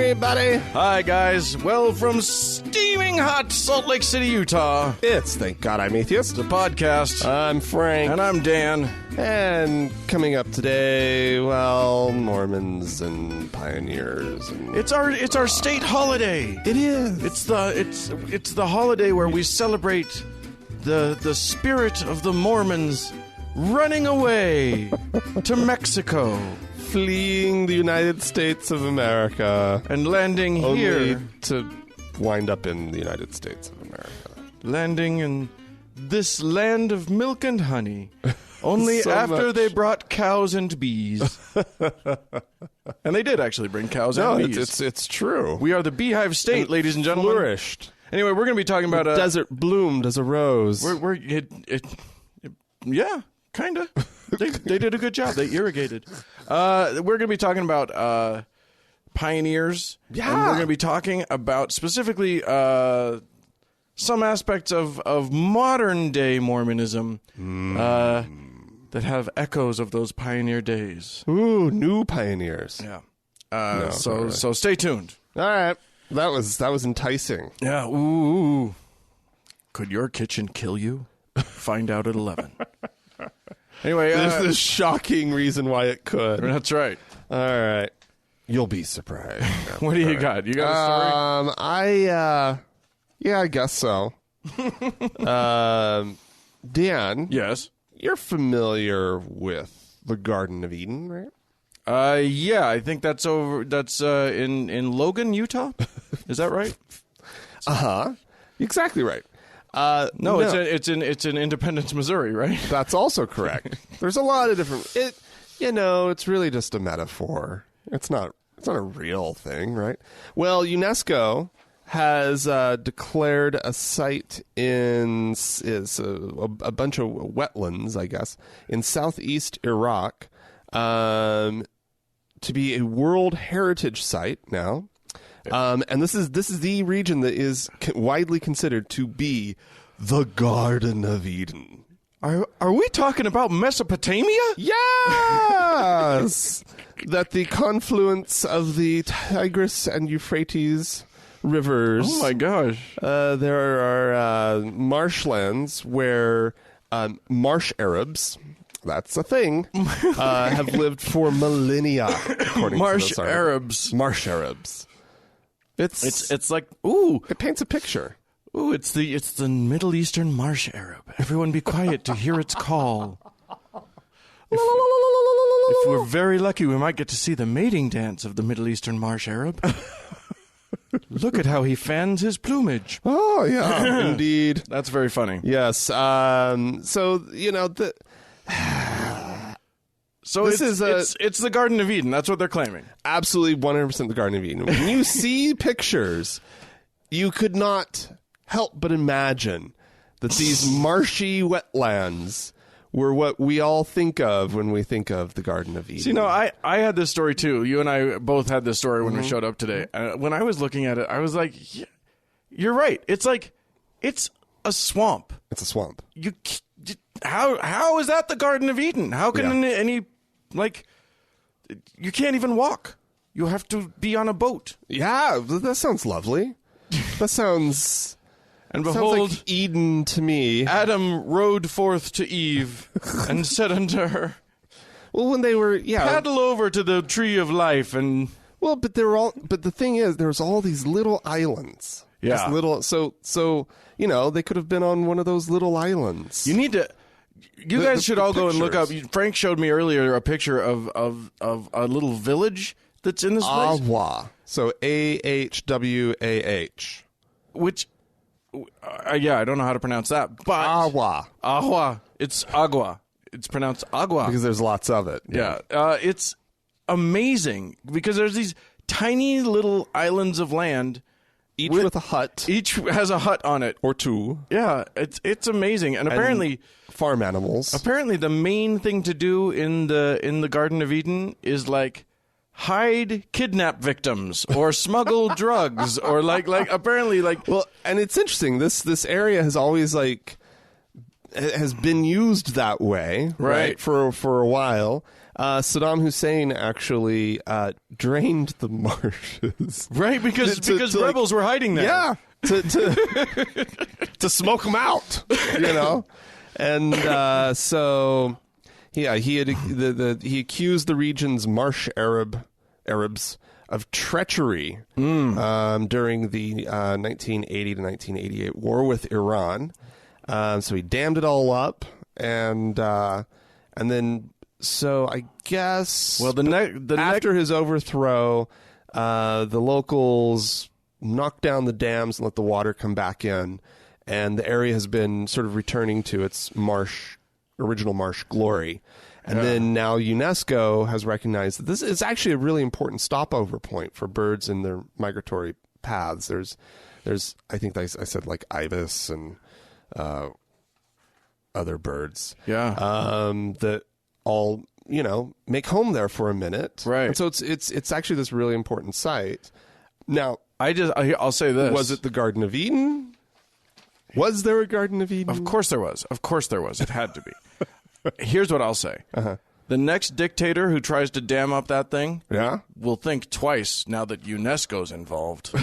everybody. Hi, guys. Well, from steaming hot Salt Lake City, Utah, It's Thank God I'm Atheist. the podcast. I'm Frank. And I'm Dan. And coming up today, well, Mormons and pioneers. And It's our state holiday. it is. It's the holiday where we celebrate the spirit of the Mormons running away to Mexico Fleeing the United States of America. and landing Only here, to wind up in the United States of America. landing in this land of milk and honey. Only So after much. they brought cows and bees. And they did actually bring cows No, and bees. it's true. We are the beehive state, ladies and gentlemen. Flourished. Anyway, we're going to be talking about... Desert bloomed as a rose. Yeah, kind of. They did a good job. They irrigated. We're going to be talking about pioneers. Yeah. And we're going to be talking about specifically some aspects of modern-day Mormonism that have echoes of those pioneer days. Ooh, new pioneers. Yeah. sorry. So stay tuned. All right. That was enticing. Yeah. Ooh. Could your kitchen kill you? Find out at 11. Anyway, There's this shocking reason why it could. that's right. All right. You'll be surprised. What do you got? You got a story? I guess so. Dan, Yes. you're familiar with the Garden of Eden, right? Yeah, I think that's over. That's in Logan, Utah. Is that right? Exactly right. No, it's in Independence, Missouri, right? That's also correct. There's a lot of different. It's really just a metaphor. It's not a real thing, right? Well, UNESCO has declared a site in a bunch of wetlands, I guess, in southeast Iraq, to be a World Heritage Site now. And this is the region that is widely considered to be the Garden of Eden. Are we talking about Mesopotamia? Yes! That the confluence of the Tigris and Euphrates rivers. Oh my gosh! There are marshlands where marsh Arabs, that's a thing, have lived for millennia. According Marsh to this article. Arabs. Marsh Arabs. It's like ooh. It paints a picture. Ooh, it's the Middle Eastern marsh Arab. Everyone be quiet to hear its call. If we're very lucky, we might get to see the mating dance of the Middle Eastern marsh Arab. Look at how he fans his plumage. Oh, yeah, indeed. That's very funny. Yes. So, So This is it's the Garden of Eden. That's what they're claiming. absolutely 100% the Garden of Eden. When you see pictures, you could not help but imagine that these marshy wetlands were what we all think of when we think of the Garden of Eden. See, I had this story too. You and I both had this story when we showed up today. When I was looking at it, I was like, yeah, "You're right. It's a swamp. It's a swamp. How is that the Garden of Eden? How can any you can't even walk. You have to be on a boat." Yeah, that sounds lovely. That sounds... And Sounds behold, like Eden to me. Adam rode forth to Eve and said unto her, Well, when they were... paddle over to the tree of life and... Well, but the thing is, there's all these little islands. Yeah. Just little, so they could have been on one of those little islands. You need to... You guys should all go and look up... pictures. Frank showed me earlier a picture of a little village that's in this place. Ahwa. So Ahwah. Which... yeah, I don't know how to pronounce that, but... Ahwa. Agua. It's agua. It's pronounced agua. Because there's lots of it. Yeah. It's amazing because there's these tiny little islands of land. Each with a hut. Each has a hut on it. Or two. Yeah, it's amazing. And apparently... farm animals. Apparently the main thing to do in the Garden of Eden is hide kidnap victims or smuggle drugs or apparently Well, and it's interesting. This area has always has been used that way, right? For a while. Saddam Hussein actually drained the marshes. Right, because rebels were hiding there. Yeah, to smoke them out, And so, yeah, he accused the region's marsh Arabs of treachery during the 1980 to 1988 war with Iran. So he dammed it all up, and then. So I guess after his overthrow, the locals knocked down the dams and let the water come back in, and the area has been sort of returning to its original marsh glory. And then now UNESCO has recognized that this is actually a really important stopover point for birds in their migratory paths. There's I think I said like ibis and other birds. Yeah. That all make home there for a minute, right? And so it's actually this really important site. Now, I'll say this: was it the Garden of Eden? Was there a Garden of Eden? Of course there was. Of course there was. It had to be. Here's what I'll say: the next dictator who tries to dam up that thing, will think twice now that UNESCO's involved.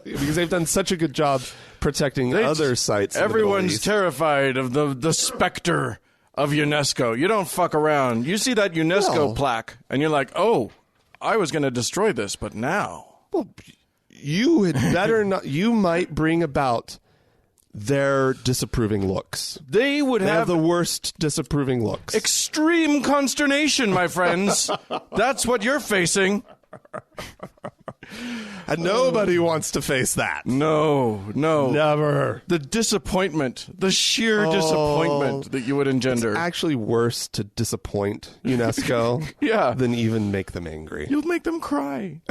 Because they've done such a good job protecting other sites. Everyone's terrified of the specter of UNESCO. You don't fuck around. You see that UNESCO plaque, and you're like, oh, I was going to destroy this, but now. Well, you had better not. You might bring about their disapproving looks. They would have the worst disapproving looks. Extreme consternation, my friends. That's what you're facing. And nobody wants to face that. No. Never. The disappointment, the sheer disappointment that you would engender. It's actually worse to disappoint UNESCO than even make them angry. You'll make them cry.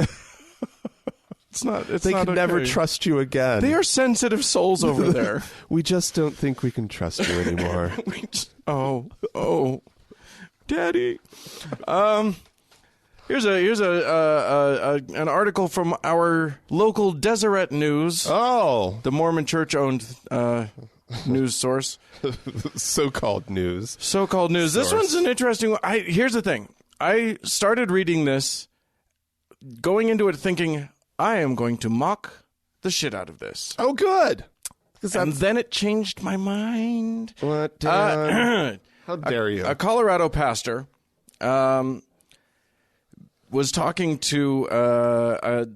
They can never trust you again. They are sensitive souls over there. We just don't think we can trust you anymore. Daddy. Here's an article from our local Deseret News. Oh, the Mormon Church-owned news source. So-called news. So-called news. Source. This one's an interesting one. Here's the thing. I started reading this, going into it thinking, I am going to mock the shit out of this. Oh, good. And then it changed my mind. What? How dare you? A Colorado pastor was talking to a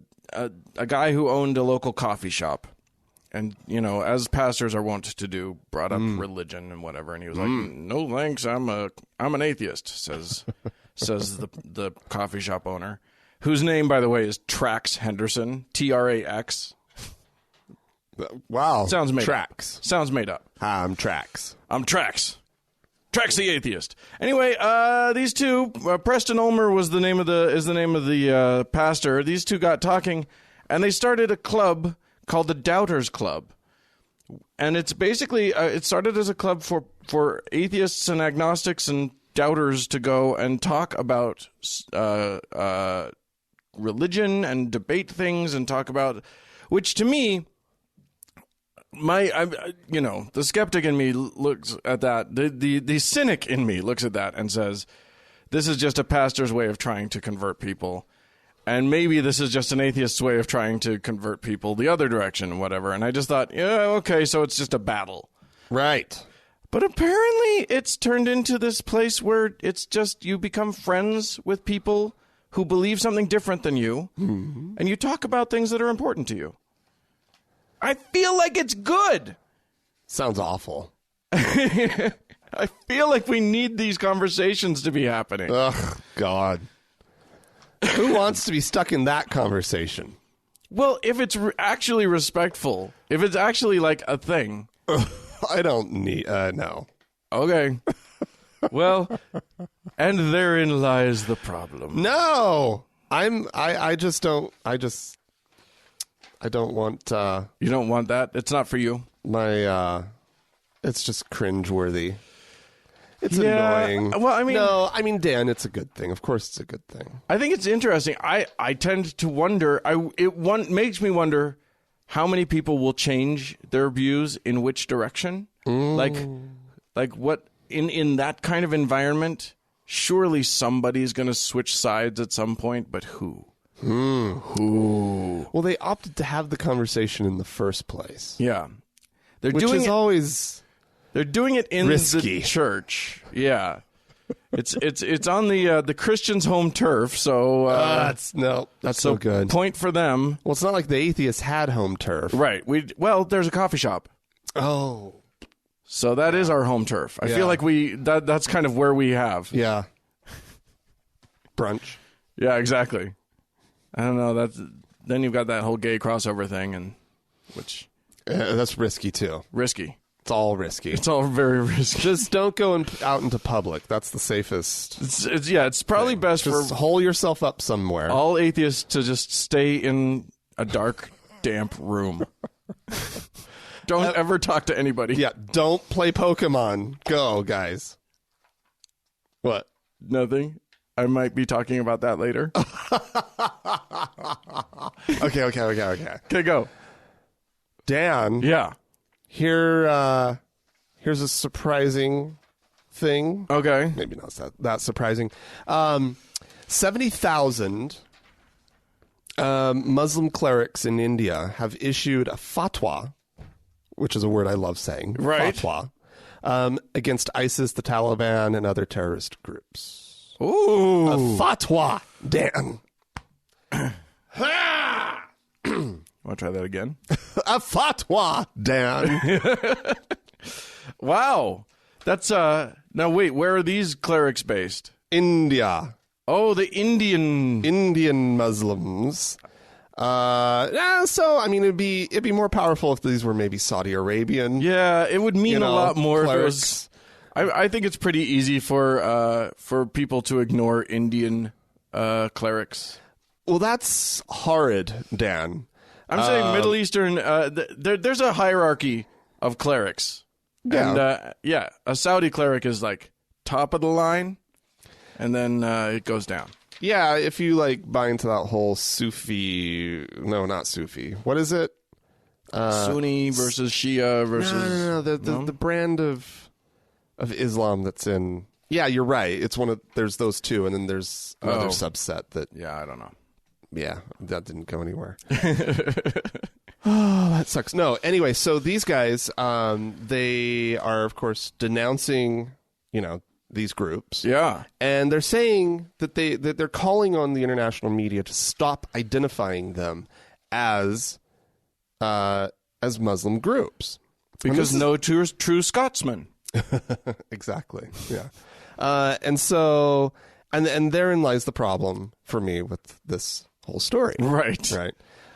guy who owned a local coffee shop. And, as pastors are wont to do, brought up religion and whatever. And he was like, no thanks, I'm an atheist, says the coffee shop owner, whose name, by the way, is Trax Henderson, Trax. Wow. Sounds made Trax. up. Sounds made up. I'm Trax. Trax the atheist. Anyway, these two, Preston Ulmer is the name of the pastor. These two got talking, and they started a club called the Doubters Club. And it's basically it started as a club for atheists and agnostics and doubters to go and talk about religion and debate things and talk about, which to me, the skeptic in me looks at that. The cynic in me looks at that and says, this is just a pastor's way of trying to convert people. And maybe this is just an atheist's way of trying to convert people the other direction, whatever. And I just thought, okay, so it's just a battle. Right. But apparently it's turned into this place where it's just you become friends with people who believe something different than you, and you talk about things that are important to you. I feel like it's good. Sounds awful. I feel like we need these conversations to be happening. Ugh, God. Who wants to be stuck in that conversation? Well, if it's actually respectful, if it's actually like a thing. I don't need, no. Okay. Well, and therein lies the problem. No! I don't want, you don't want that? It's not for you? It's just cringeworthy. It's annoying. Well, Dan, it's a good thing. Of course it's a good thing. I think it's interesting. I tend to wonder, makes me wonder how many people will change their views in which direction. Like what, in that kind of environment, surely somebody's going to switch sides at some point, but who? Who? Well, they opted to have the conversation in the first place. Yeah. They're Which doing is always They're doing it in risky. the church. Yeah. It's on the Christians' home turf, so that's no good. Point for them. Well, it's not like the atheists had home turf. Right. There's a coffee shop. Oh. So that is our home turf. I feel like that's kind of where we have. Yeah. Brunch. Yeah, exactly. I don't know. Then you've got that whole gay crossover thing, which that's risky too. Risky. It's all risky. It's all very risky. Just don't go out into public. That's the safest. It's probably best just for hole yourself up somewhere. All atheists to just stay in a dark, damp room. Don't ever talk to anybody. Yeah, don't play Pokemon. Go, guys. What? Nothing. I might be talking about that later. Okay. Okay, go. Dan. Yeah. Here's a surprising thing. Okay. Maybe not that surprising. 70,000 Muslim clerics in India have issued a fatwa, which is a word I love saying. Right. Fatwa. Against ISIS, the Taliban, and other terrorist groups. Ooh. A fatwa, Dan. Want to try that again? A fatwa, Dan. Wow. That's now wait, where are these clerics based? India. Oh, the Indian Muslims. So I mean, it'd be more powerful if these were maybe Saudi Arabian. Yeah, it would mean a lot more clerics. if it was. I think it's pretty easy for people to ignore Indian clerics. Well, that's horrid, Dan. I'm saying Middle Eastern. There's a hierarchy of clerics. Yeah. And a Saudi cleric is like top of the line, and then it goes down. Yeah, if you like buy into that whole Sufi, no, not Sufi. What is it? Sunni versus Shia versus No. The brand of Islam that's in. Yeah, you're right. It's there's those two, and then there's another subset that. Yeah, I don't know. Yeah, that didn't go anywhere. Oh, that sucks. No, anyway, so these guys, they are, of course, denouncing, these groups. Yeah. And they're saying that they're calling on the international media to stop identifying them as Muslim groups. Because no true Scotsman. Exactly. Yeah. And so, and therein lies the problem for me with this whole story. Right.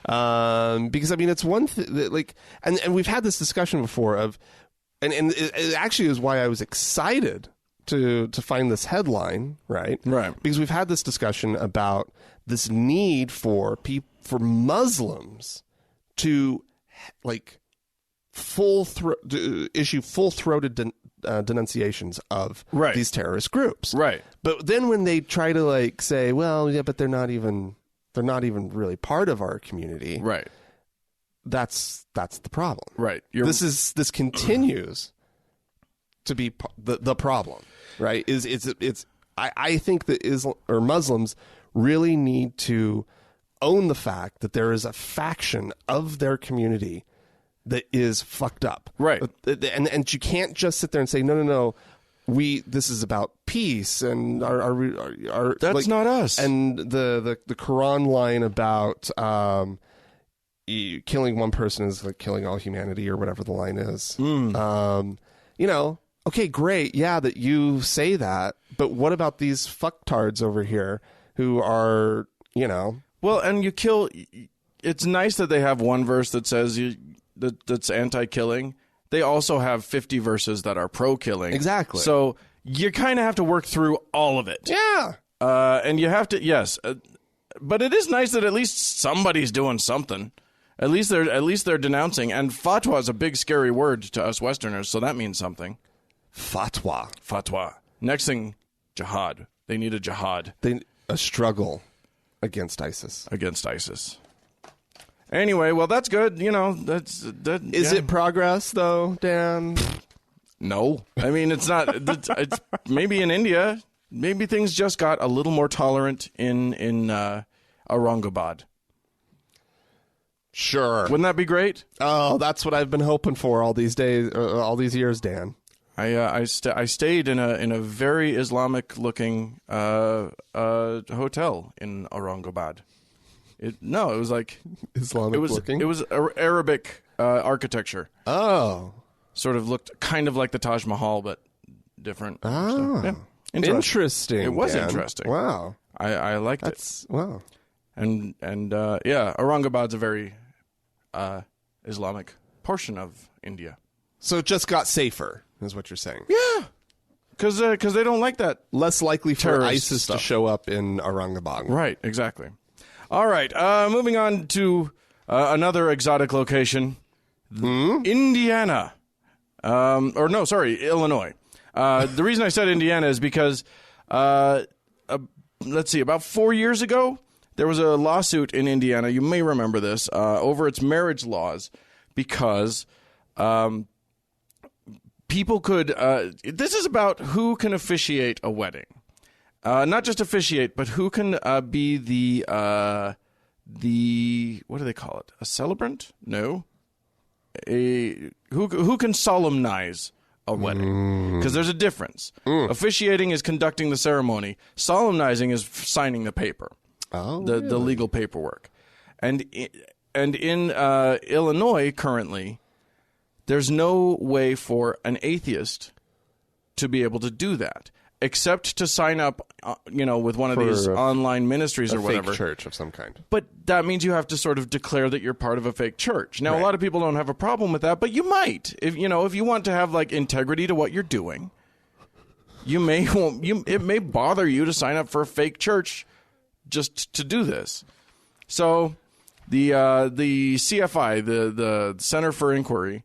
Because I mean, it's one thing that, and we've had this discussion before and it actually is why I was excited to find this headline, right? Because we've had this discussion about this need for Muslims to issue full-throated denunciations of these terrorist groups. Right. But then when they try to say, well, yeah, but they're not even really part of our community. Right. That's the problem. Right. This continues to be the problem. Right. I think that Islam or Muslims really need to own the fact that there is a faction of their community that is fucked up. Right. And you can't just sit there and say, no. This is about peace and our that's not us. And the Quran line about killing one person is like killing all humanity or whatever the line is. Okay, great. Yeah, that you say that, but what about these fucktards over here who are, Well, and you kill. It's nice that they have one verse that says that's anti-killing. They also have 50 verses that are pro-killing. Exactly. So you kind of have to work through all of it. Yeah. And you have to, yes. But it is nice that at least somebody's doing something. At least they're denouncing. And fatwa is a big, scary word to us Westerners, so that means something. Fatwa. Next thing, jihad. They need a jihad. A struggle against ISIS. Anyway, well, that's good. Is it progress, though, Dan? No. I mean, it's not. It's maybe in India, maybe things just got a little more tolerant in Aurangabad. Sure. Wouldn't that be great? Oh, that's what I've been hoping for all these days, all these years, Dan. I stayed in a very Islamic looking hotel in Aurangabad. It was like Islamic looking. It was Arabic architecture. Oh, sort of looked kind of like the Taj Mahal, but different. Oh, so, yeah. Interesting. It was Dan. interesting. Wow, I liked it. Wow. And Aurangabad's a very Islamic portion of India. So it just got safer, is what you're saying? Yeah, because they don't like that. Less likely for terrorist ISIS stuff to show up in Aurangabad. Right, exactly. All right, moving on to another exotic location, Indiana. Illinois. The reason I said Indiana is because, let's see, about 4 years ago, there was a lawsuit in Indiana. You may remember this, over its marriage laws, because people could. This is about who can officiate a wedding, not just officiate, but who can be the what do they call it? A celebrant? No, who can solemnize a wedding? Because there's a difference. Officiating is conducting the ceremony. Solemnizing is signing the paper. Oh, the legal paperwork. And in Illinois currently, there's no way for an atheist to be able to do that, except to sign up, with one of these online ministries or whatever. Fake church of some kind. But that means you have to sort of declare that you're part of a fake church. Now, right. A lot of people don't have a problem with that, but you might. If you want to have like integrity to what you're doing, it may bother you to sign up for a fake church just to do this. So the CFI, the Center for Inquiry,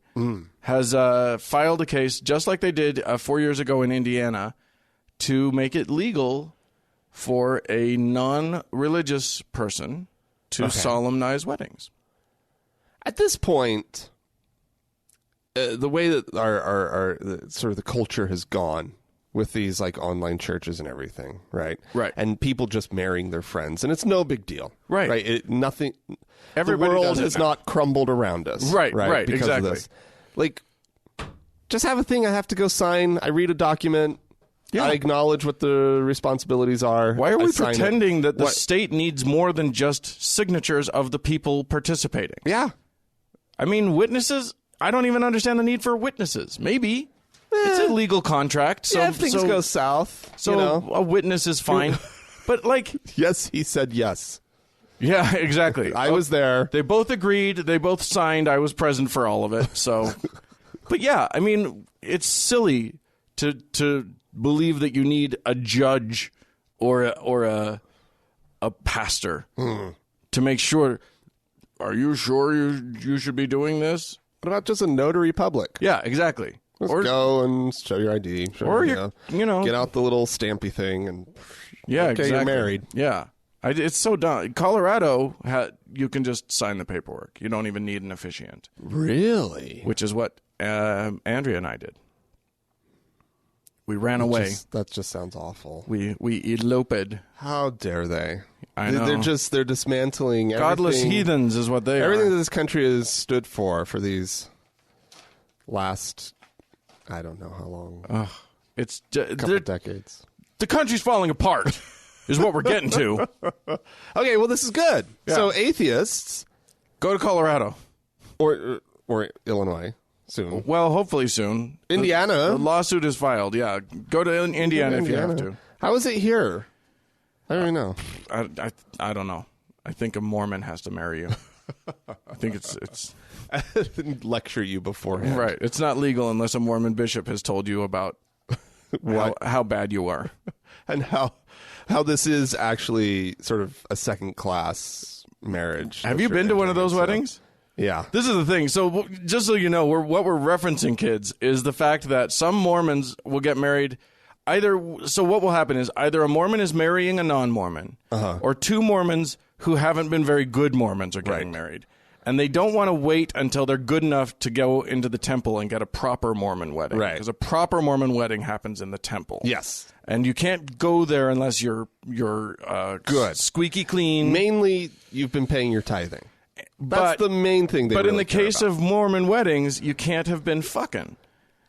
has filed a case just like they did 4 years ago in Indiana to make it legal for a non-religious person to solemnize weddings. At this point, the way that our sort of the culture has gone with these like online churches and everything, right? Right. And people just marrying their friends, and it's no big deal, right? Right. Nothing. Everybody the world has not crumbled around us, right? Because exactly. of this. Like, just have a thing I have to go sign. I read a document. Yeah. I acknowledge what the responsibilities are. Why are we pretending that the state needs more than just signatures of the people participating? Yeah. I mean, witnesses, I don't even understand the need for witnesses. Maybe. It's a legal contract. So, if things go south. So a witness is fine. But like... Yes, he said yes. Yeah, exactly. I was there. They both agreed. They both signed. I was present for all of it. So... But yeah, I mean, it's silly to believe that you need a judge or a pastor to make sure. Are you sure you should be doing this? What about just a notary public? Yeah, exactly. Just go and show your ID. Get out the little stampy thing and exactly. You're married. Yeah, it's so dumb. Colorado, you can just sign the paperwork. You don't even need an officiant. Really? Which is what Andrea and I did. We ran away. That just sounds awful. We eloped. How dare they? I know. They're dismantling godless heathens is what they everything are. that this country has stood for these last, I don't know how long. It's couple decades. The country's falling apart is what we're getting to. Okay, well this is good. Yeah. So atheists go to Colorado or Illinois. Soon. Well, hopefully soon. Indiana. The lawsuit is filed, yeah. Go to Indiana if you have to. How is it here? I don't know. I don't know. I think a Mormon has to marry you. I think it's I didn't lecture you beforehand. Right. It's not legal unless a Mormon bishop has told you about how bad you are. And how this is actually sort of a second-class marriage. Have you been to one of those weddings? Yeah. This is the thing. So just so you know, what we're referencing, kids, is the fact that some Mormons will get married so what will happen is either a Mormon is marrying a non-Mormon or two Mormons who haven't been very good Mormons are getting married. And they don't want to wait until they're good enough to go into the temple and get a proper Mormon wedding. Right. Because a proper Mormon wedding happens in the temple. Yes. And you can't go there unless you're good, squeaky clean. Mainly, you've been paying your tithing. That's But the main thing. But really in the care case about. of Mormon weddings, you can't have been fucking.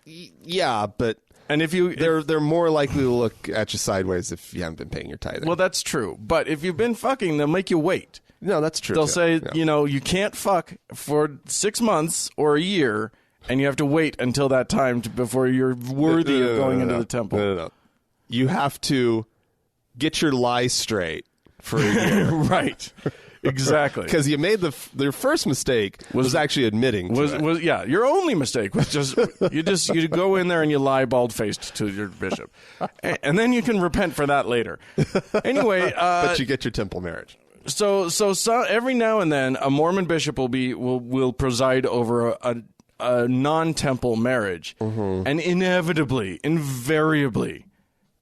Yeah, but And if you they're more likely to look at you sideways if you haven't been paying your tithing. well, that's true. But if you've been fucking, they'll make you wait. No, that's true. They'll too. say, Yeah. you can't fuck for 6 months or a year, and you have to wait until that time before you're worthy of going into the temple. No. You have to get your lies straight for a year. Right. Exactly. Because you made their first mistake was actually admitting to it. Yeah, your only mistake was you go in there and you lie bald faced to your bishop, and then you can repent for that later. Anyway, But you get your temple marriage. so every now and then a Mormon bishop will preside over a non-temple marriage, and invariably,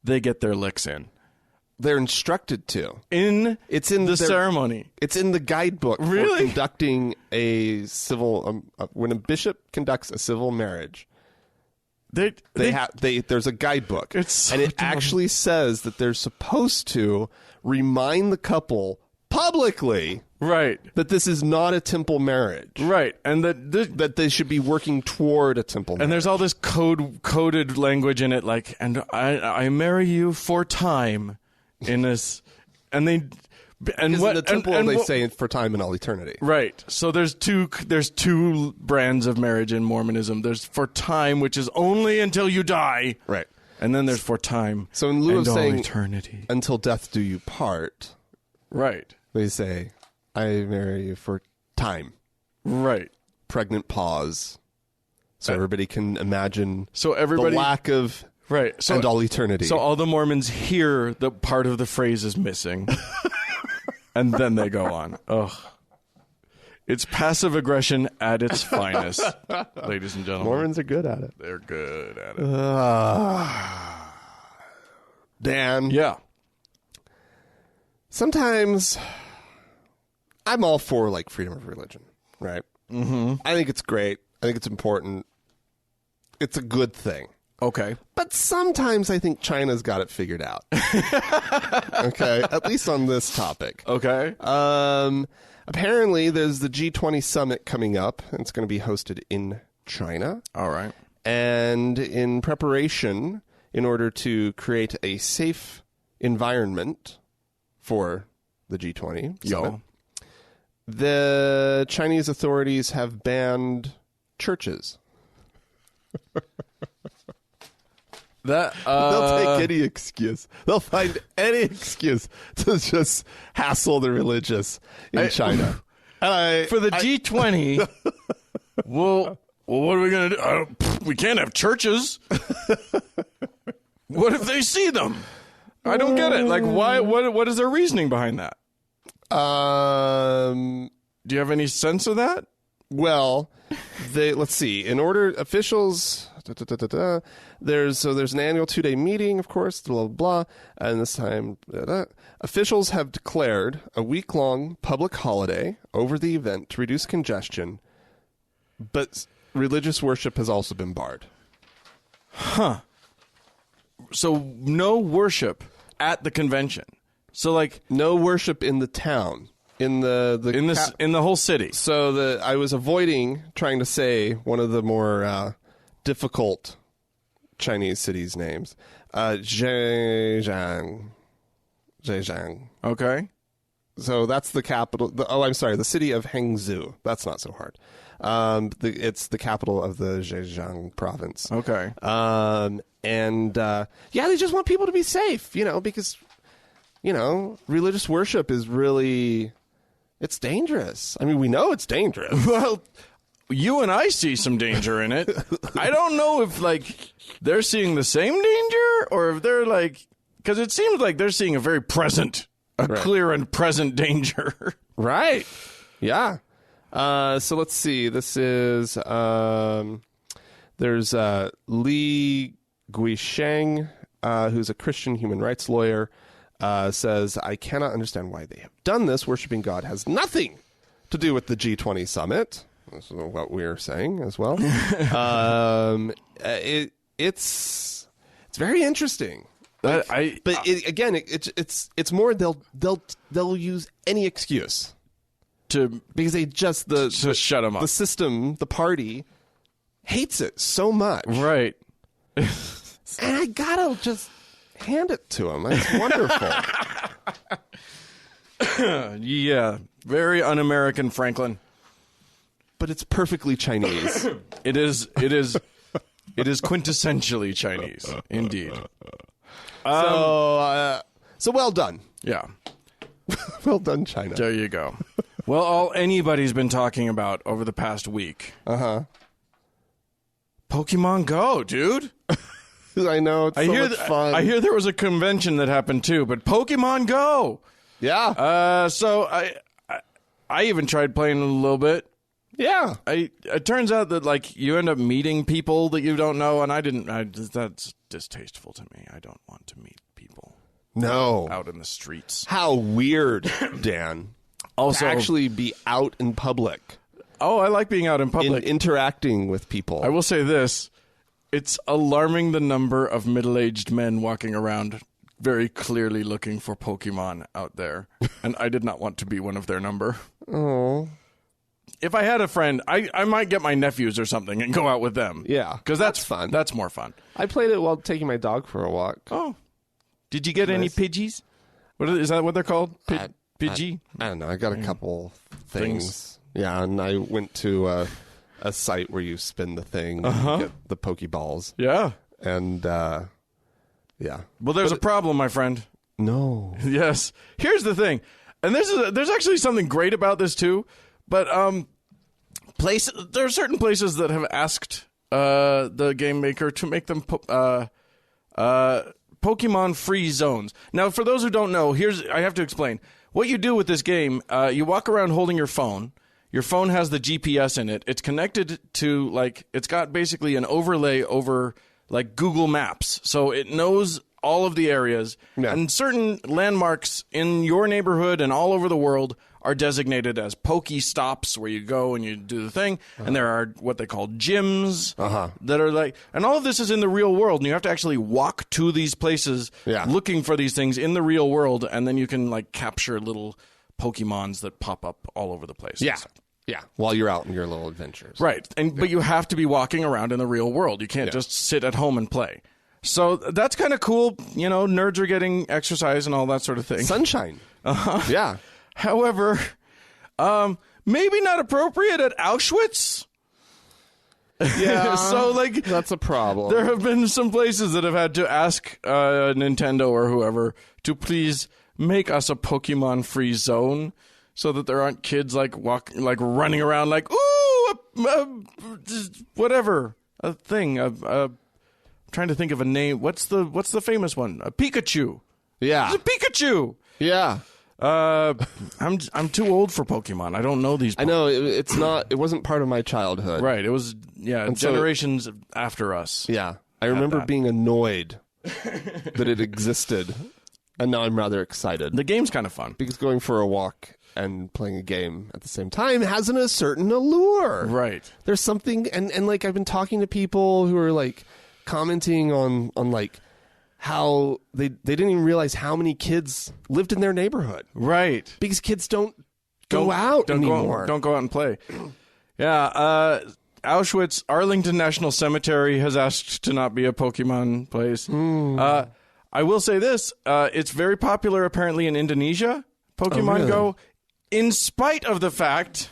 they get their licks in. They're instructed to. It's in the ceremony. It's in the guidebook Really? for conducting a civil. When a bishop conducts a civil marriage, there's a guidebook, It's so and it dumb. actually says that they're supposed to remind the couple publicly right, that this is not a temple marriage, right, and that they should be working toward a temple marriage. and there's all this coded language in it, like, and I marry you for time in this, and they. And because what in the temple and they what- say for time and all eternity. right? So there's two brands of marriage in Mormonism. There's for time, which is only until you die, Right. and then there's for time. So in lieu and of all saying eternity, until death do you part, right, they say I marry you for time. right. Pregnant pause, so everybody can imagine So everybody, the lack of right? So and all eternity. So all the Mormons hear the part of the phrase is missing, and then they go on. Ugh. It's passive aggression at its finest, ladies and gentlemen. Mormons are good at it. They're good at it. Dan, Yeah. sometimes I'm all for like freedom of religion, right? Mm-hmm. I think it's great. I think it's important. It's a good thing. Okay. But sometimes I think China's got it figured out. Okay, at least on this topic. Okay. Apparently, there's the G20 summit coming up. And it's going to be hosted in China. All right. And in preparation, in order to create a safe environment for the G20 summit, the Chinese authorities have banned churches. That They'll take any excuse. They'll find any excuse to just hassle the religious in China. for the G20. Well, what are we gonna do? We can't have churches. What if they see them? I don't get it. Like, why? What is their reasoning behind that? Do you have any sense of that? Well, let's see. In order, officials. There's an annual 2-day meeting, of course, blah, blah, blah. And this time, officials have declared a week-long public holiday over the event to reduce congestion, but religious worship has also been barred. Huh. So no worship at the convention. So like No worship in the town, in the in the whole city. So I was avoiding trying to say one of the more difficult Chinese cities' names. Zhejiang. Okay. So that's the capital. I'm sorry, the city of Hangzhou. That's not so hard. It's the capital of the Zhejiang province. Okay. They just want people to be safe, because, religious worship is really, it's dangerous. I mean, we know it's dangerous. Well, you and I see some danger in it. I don't know if they're seeing the same danger or if they're because it seems like they're seeing a very present, clear and present danger. Right. Yeah. So let's see. This is there's Li Guisheng, who's a Christian human rights lawyer, says, I cannot understand why they have done this. Worshipping God has nothing to do with the G20 summit. That's what we're saying as well. It's very interesting. It's more they'll use any excuse because they just shut them up. The system, the party hates it so much, right? And I gotta just hand it to them. It's wonderful. Yeah, very un-American, Franklin. But it's perfectly Chinese. It is quintessentially Chinese, indeed. So well done. Yeah. Well done, China. There you go. Well, all anybody's been talking about over the past week. Pokemon Go, dude. I know. It's much fun. I hear there was a convention that happened too, but Pokemon Go. Yeah. So I even tried playing a little bit. Yeah. It turns out that like you end up meeting people that you don't know, and that's distasteful to me. I don't want to meet people. No. Out in the streets. How weird, Dan. Also, to actually be out in public. Oh, I like being out in public. Interacting with people. I will say this. It's alarming the number of middle-aged men walking around very clearly looking for Pokemon out there. And I did not want to be one of their number. Oh. If I had a friend, I might get my nephews or something and go out with them. Yeah. Because that's fun. That's more fun. I played it while taking my dog for a walk. Oh. Did you get any Pidgeys? Is that what they're called? Pidgey? I don't know. I got a couple things. Yeah, and I went to a site where you spin the thing and get the Pokeballs. Yeah. And, yeah. Well, there's a problem, my friend. No. Yes. Here's the thing. And there's actually something great about this, too. But there are certain places that have asked the game maker to make them Pokemon-free zones. Now, for those who don't know, I have to explain. What you do with this game, you walk around holding your phone. Your phone has the GPS in it. It's connected to, it's got basically an overlay over, Google Maps. So it knows all of the areas. Yeah. And certain landmarks in your neighborhood and all over the world are designated as Pokestops, where you go and you do the thing. And there are what they call gyms that are and all of this is in the real world. And you have to actually walk to these places looking for these things in the real world. And then you can capture little Pokemons that pop up all over the place. Yeah. Yeah. While you're out in your little adventures. Right. But you have to be walking around in the real world. You can't just sit at home and play. So that's kind of cool. You know, nerds are getting exercise and all that sort of thing. Sunshine. Yeah. However, maybe not appropriate at Auschwitz. Yeah. So, that's a problem. There have been some places that have had to ask Nintendo or whoever to please make us a Pokemon-free zone so that there aren't kids running around whatever, a thing. I'm trying to think of a name. What's the famous one? A Pikachu. Yeah. It's a Pikachu. Yeah. I'm too old for Pokemon. I don't know these Pokemon. I know it wasn't part of my childhood. Right. It was generations after us. Yeah. I remember being annoyed that it existed. And now I'm rather excited. The game's kind of fun. Because going for a walk and playing a game at the same time has a certain allure. Right. There's something and I've been talking to people who are commenting on how they didn't even realize how many kids lived in their neighborhood. Right. Because kids don't go out anymore. Don't go out and play. Yeah. Auschwitz, Arlington National Cemetery has asked to not be a Pokemon place. I will say this. It's very popular apparently in Indonesia, Pokemon Go, in spite of the fact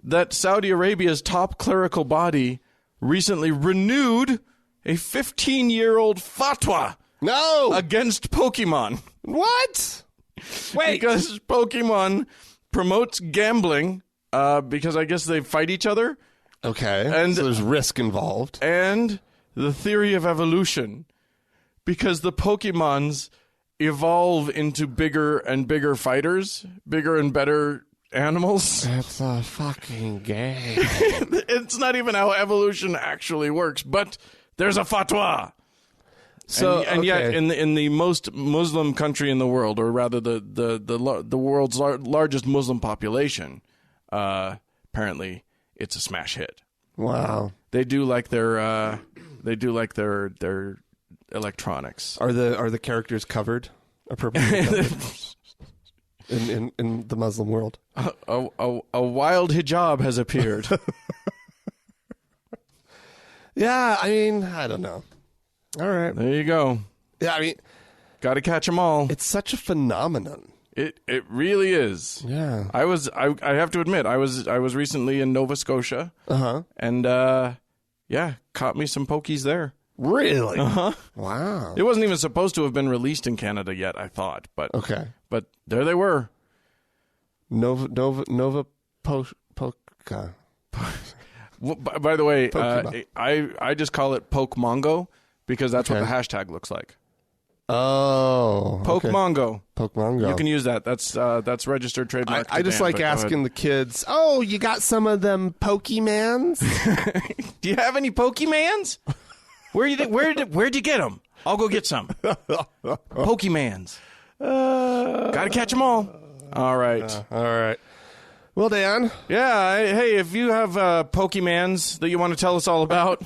that Saudi Arabia's top clerical body recently renewed a 15-year-old fatwa against Pokemon. What? Wait. Because Pokemon promotes gambling because I guess they fight each other. Okay. And so there's risk involved. And the theory of evolution. Because the Pokemons evolve into bigger and bigger fighters, bigger and better animals. It's a fucking game. It's not even how evolution actually works, but there's a fatwa. So yet in the most Muslim country in the world, or rather the world's largest Muslim population, apparently it's a smash hit. Wow. They do like their electronics. Are the characters covered appropriately in the Muslim world? A wild hijab has appeared. Yeah, I mean, I don't know. All right. There you go. Yeah, I mean, got to catch them all. it's such a phenomenon. It really is. Yeah. I have to admit, I was recently in Nova Scotia. Uh-huh. And caught me some pokies there. Really? Uh-huh. Wow. It wasn't even supposed to have been released in Canada yet, I thought, but Okay. but there they were. Nova Polka. By the way, Pokemon. I just call it Poke Mongo because that's what Okay. the hashtag looks like. Oh. Poke okay. Mongo. Pokemongo. You can use that. That's registered trademark. I just like asking the kids, oh, you got some of them Pokemans? Do you have any Pokemans? Where'd you get them? I'll go get some. Pokemans. Gotta catch them all. All right. All right. Well, Dan. Yeah. Hey, if you have Pokemans that you want to tell us all about,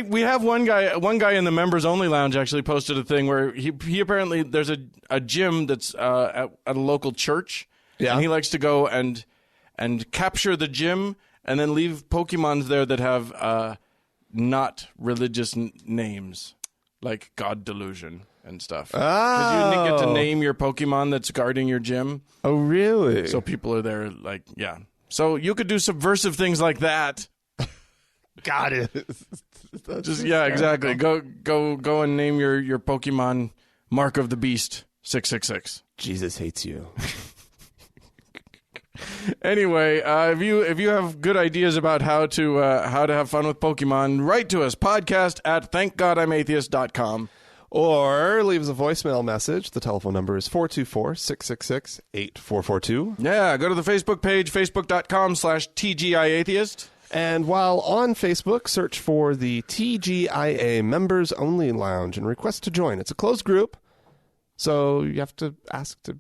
we have one guy in the members only lounge actually posted a thing where he apparently there's a gym that's at a local church. Yeah. And he likes to go and capture the gym and then leave Pokemons there that have not religious names, like God Delusion and stuff. Because you get to name your Pokemon that's guarding your gym. Oh, really? So people are there, like, yeah. So you could do subversive things like that. Got it. Exactly. Go and name your Pokemon Mark of the Beast 666. Jesus hates you. Anyway, if you have good ideas about how to have fun with Pokemon, write to us, podcast@thankgodimatheist.com. Or leave us a voicemail message. The telephone number is 424-666-8442. Yeah, go to the Facebook page, facebook.com/TGIAtheist. And while on Facebook, search for the TGIA Members Only Lounge and request to join. It's a closed group, so you have to ask to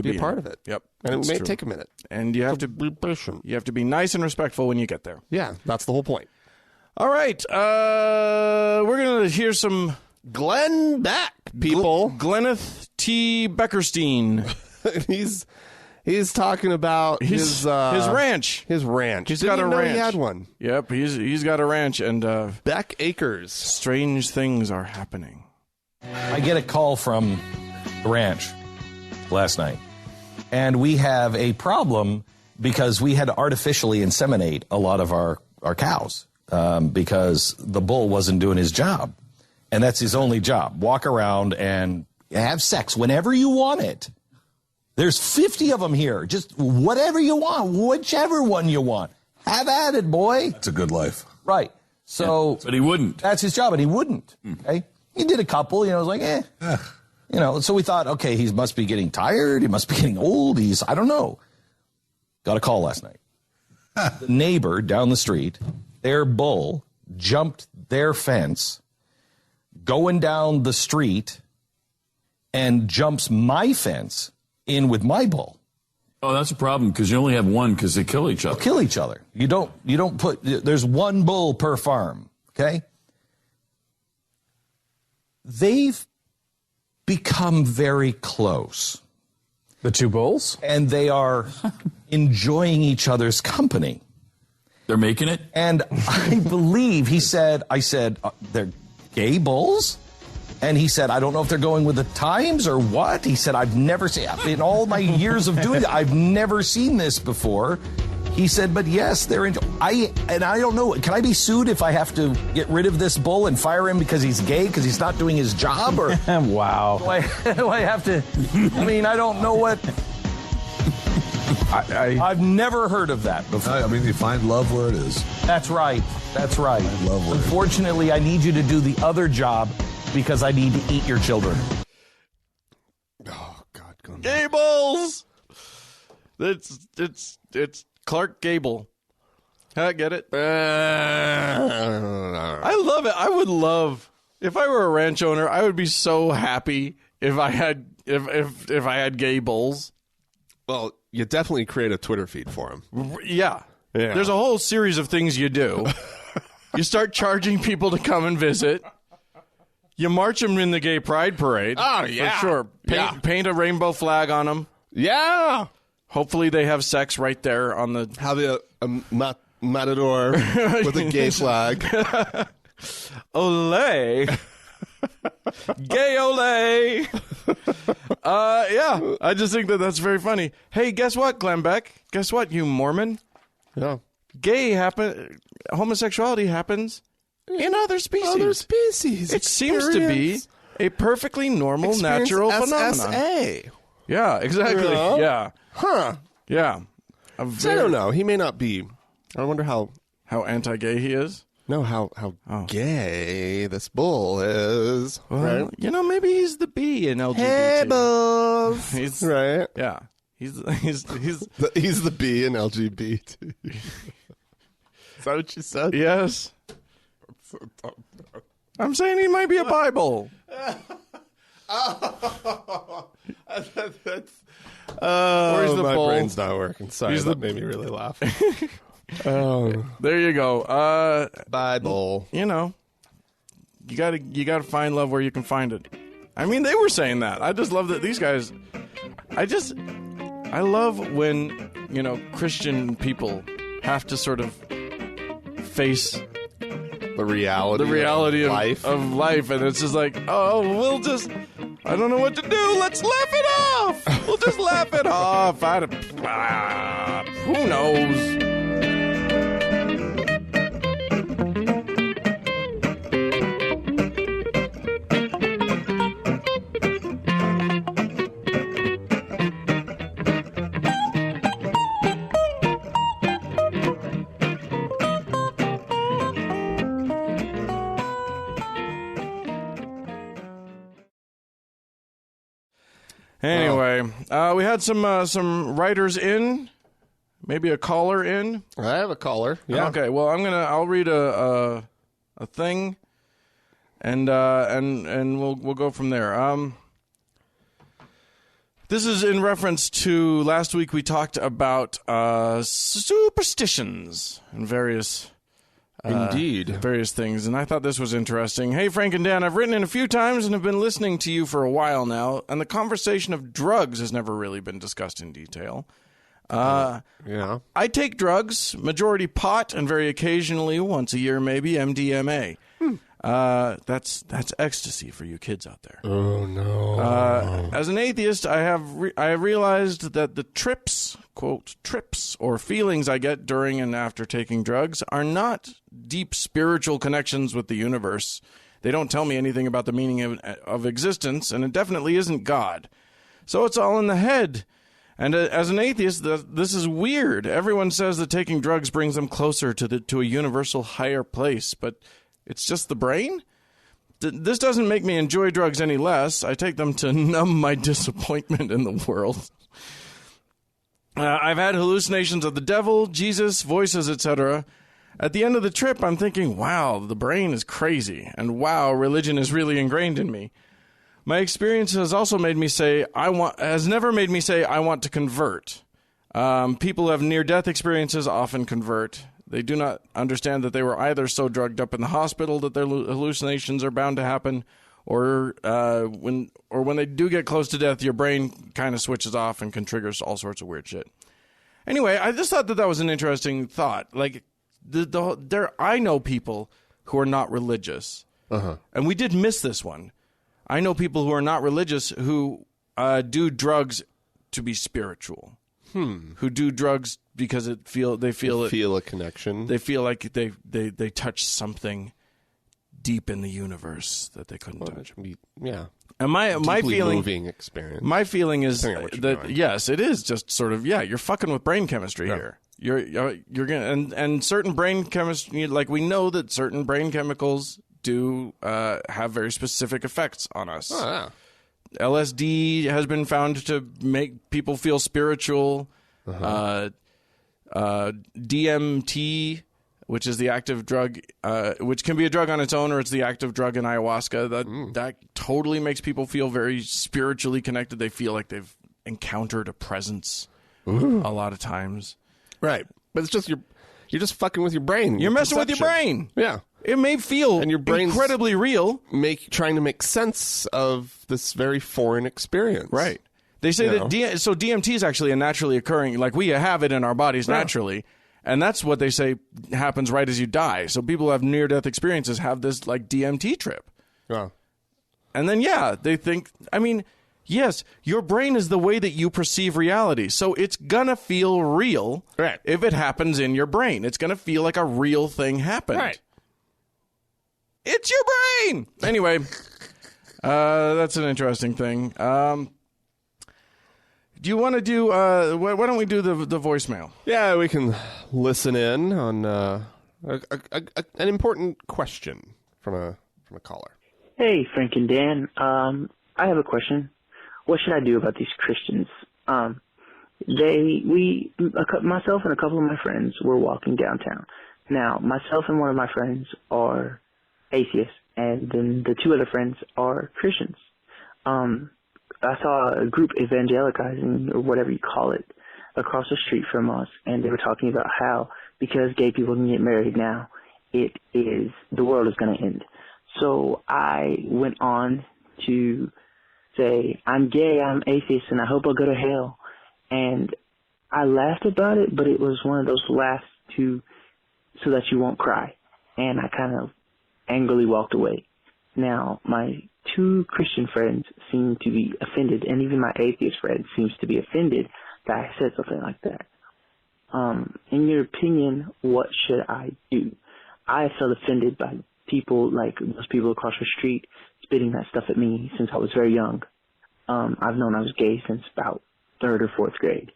be a part of it. Yep. And it that's may true. take a minute. And you have to be patient. You have to be nice and respectful when you get there. Yeah, that's the whole point. All right. We're going to hear some Glenn Beck, people. Glenneth T. Beckerstein. He's talking about his ranch. His ranch. He's Didn't got a even know ranch. He had one. Yep, he's got a ranch, and Beck Acres. strange things are happening. I get a call from the ranch last night, and we have a problem because we had to artificially inseminate a lot of our cows because the bull wasn't doing his job. And that's his only job. Walk around and have sex whenever you want it. There's 50 of them here. Just whatever you want, whichever one you want. Have at it, boy. It's a good life. Right. So, But he wouldn't. that's his job, and he wouldn't. Okay. He did a couple, it was like, so we thought, okay, he must be getting tired. He must be getting old. I don't know. Got a call last night. The neighbor down the street, their bull jumped their fence, going down the street, and jumps my fence in with my bull. Oh, that's a problem because you only have one because they kill each other. Kill each other. You don't put, there's one bull per farm, okay? They've become very close. The two bulls? And they are enjoying each other's company. They're making it? And I believe I said, they're gay bulls? And he said, I don't know if they're going with the times or what. He said, I've never seen, in all my years of doing it, I've never seen this before. He said, but yes, they're I don't know. Can I be sued if I have to get rid of this bull and fire him because he's gay, because he's not doing his job? Or Wow. do I have to, I don't know what. I've never heard of that before. I mean, you find love where it is. That's right. That's right. I love where it is. Unfortunately, I need you to do the other job because I need to eat your children. Oh, God. Gables! It's Clark Gable. I get it. I love it. I would love, if I were a ranch owner, I would be so happy if I had if I had gay bulls. Well, you definitely create a Twitter feed for him. Yeah. Yeah. There's a whole series of things you do. You start charging people to come and visit. You march them in the gay pride parade. Oh, yeah. For sure. Paint a rainbow flag on them. Yeah. Hopefully they have sex right there on the... Have a matador with a gay flag. Olay. Gay ole. Yeah, I just think that that's very funny. Hey, guess what, Glenn Beck? Guess what, you Mormon? Yeah. Homosexuality happens in other species. Other species. It seems to be a perfectly normal, natural phenomenon. SSA. Yeah, exactly. Yeah. Yeah. Huh. Yeah. So I don't know. He may not be. I wonder how anti-gay he is. No, how gay this bull is. Well, right? you know, maybe he's the B in LGBT. Hey, bulls. He's right. Yeah. He's He's the B in LGBT. Is that what you said? Yes. I'm saying he might be a Bible. Where's the my bull? brain's not working. Sorry, that made me really laugh. There you go. Bible. You know, you gotta find love where you can find it. I mean, they were saying that. I just love that these guys. I love when, you know, Christian people have to sort of face the reality of life. And it's just like, oh, I don't know what to do. Let's laugh it off. We'll just laugh it off. Who knows? Anyway, we had some writers in, maybe a caller in. I have a caller. Yeah. Okay. Well, I'll read a thing, and we'll go from there. This is in reference to last week we talked about superstitions and various things, and I thought this was interesting. Hey, Frank and Dan, I've written in a few times and have been listening to you for a while now, and the conversation of drugs has never really been discussed in detail. Yeah. I take drugs, majority pot, and very occasionally, once a year maybe, MDMA. That's ecstasy for you kids out there. Oh no! As an atheist, I have realized that the trips, quote trips, or feelings I get during and after taking drugs are not deep spiritual connections with the universe. They don't tell me anything about the meaning of existence, and it definitely isn't God. So it's all in the head. And as an atheist, this is weird. Everyone says that taking drugs brings them closer to a universal higher place, but it's just the brain? This doesn't make me enjoy drugs any less. I take them to numb my disappointment in the world. I've had hallucinations of the devil, Jesus, voices, etc. At the end of the trip, I'm thinking, wow, the brain is crazy, and wow, religion is really ingrained in me. My experience has also made me say, has never made me say I want to convert. People who have near-death experiences often convert. They do not understand that they were either so drugged up in the hospital that their hallucinations are bound to happen, or when they do get close to death, your brain kind of switches off and can trigger all sorts of weird shit. Anyway, I just thought that was an interesting thought. Like, I know people who are not religious, and we did miss this one. I know people who are not religious who do drugs to be spiritual. Who do drugs because they feel a connection. They feel like they touch something deep in the universe that they couldn't touch. Yeah. And my feeling, moving experience. My feeling is that yes, it is just sort of you're fucking with brain chemistry here. You're gonna and certain brain chemistry, like we know that certain brain chemicals do have very specific effects on us. Oh, yeah. LSD has been found to make people feel spiritual. DMT, which is the active drug, which can be a drug on its own, or it's the active drug in ayahuasca. That totally makes people feel very spiritually connected. They feel like they've encountered a presence a lot of times. Right. But it's just you're just fucking with your brain. You're messing with your perception. brain. Yeah. It may feel And your brain's incredibly real. Trying to make sense of this very foreign experience. Right. They say You that know? so DMT is actually a naturally occurring, like we have it in our bodies naturally. And that's what they say happens right as you die. So people who have near-death experiences have this like DMT trip. Yeah. And then, they think, yes, your brain is the way that you perceive reality. So it's going to feel real Right. if it happens in your brain. It's going to feel like a real thing happened. Right. It's your brain! Anyway, that's an interesting thing. Do you want to do, why don't we do the voicemail? Yeah, we can listen in on an important question from a myself Hey, Frank and Dan. I have a question. What should I do about these Christians? Myself and a couple of my friends were walking downtown. Now, myself and one of my friends are atheists, and then the two other friends are Christians. I saw a group evangelicizing, or whatever you call it, across the street from us, and they were talking about how because gay people can get married now, the world is going to end. So I went on to say, I'm gay, I'm atheist, and I hope I'll go to hell. And I laughed about it, but it was one of those laughs so that you won't cry. And I kind of angrily walked away. Now, my two Christian friends seem to be offended, and even my atheist friend seems to be offended that I said something like that. In your opinion, what should I do? I felt offended by people like those people across the street spitting that stuff at me since I was very young. I've known I was gay since about 3rd or 4th grade,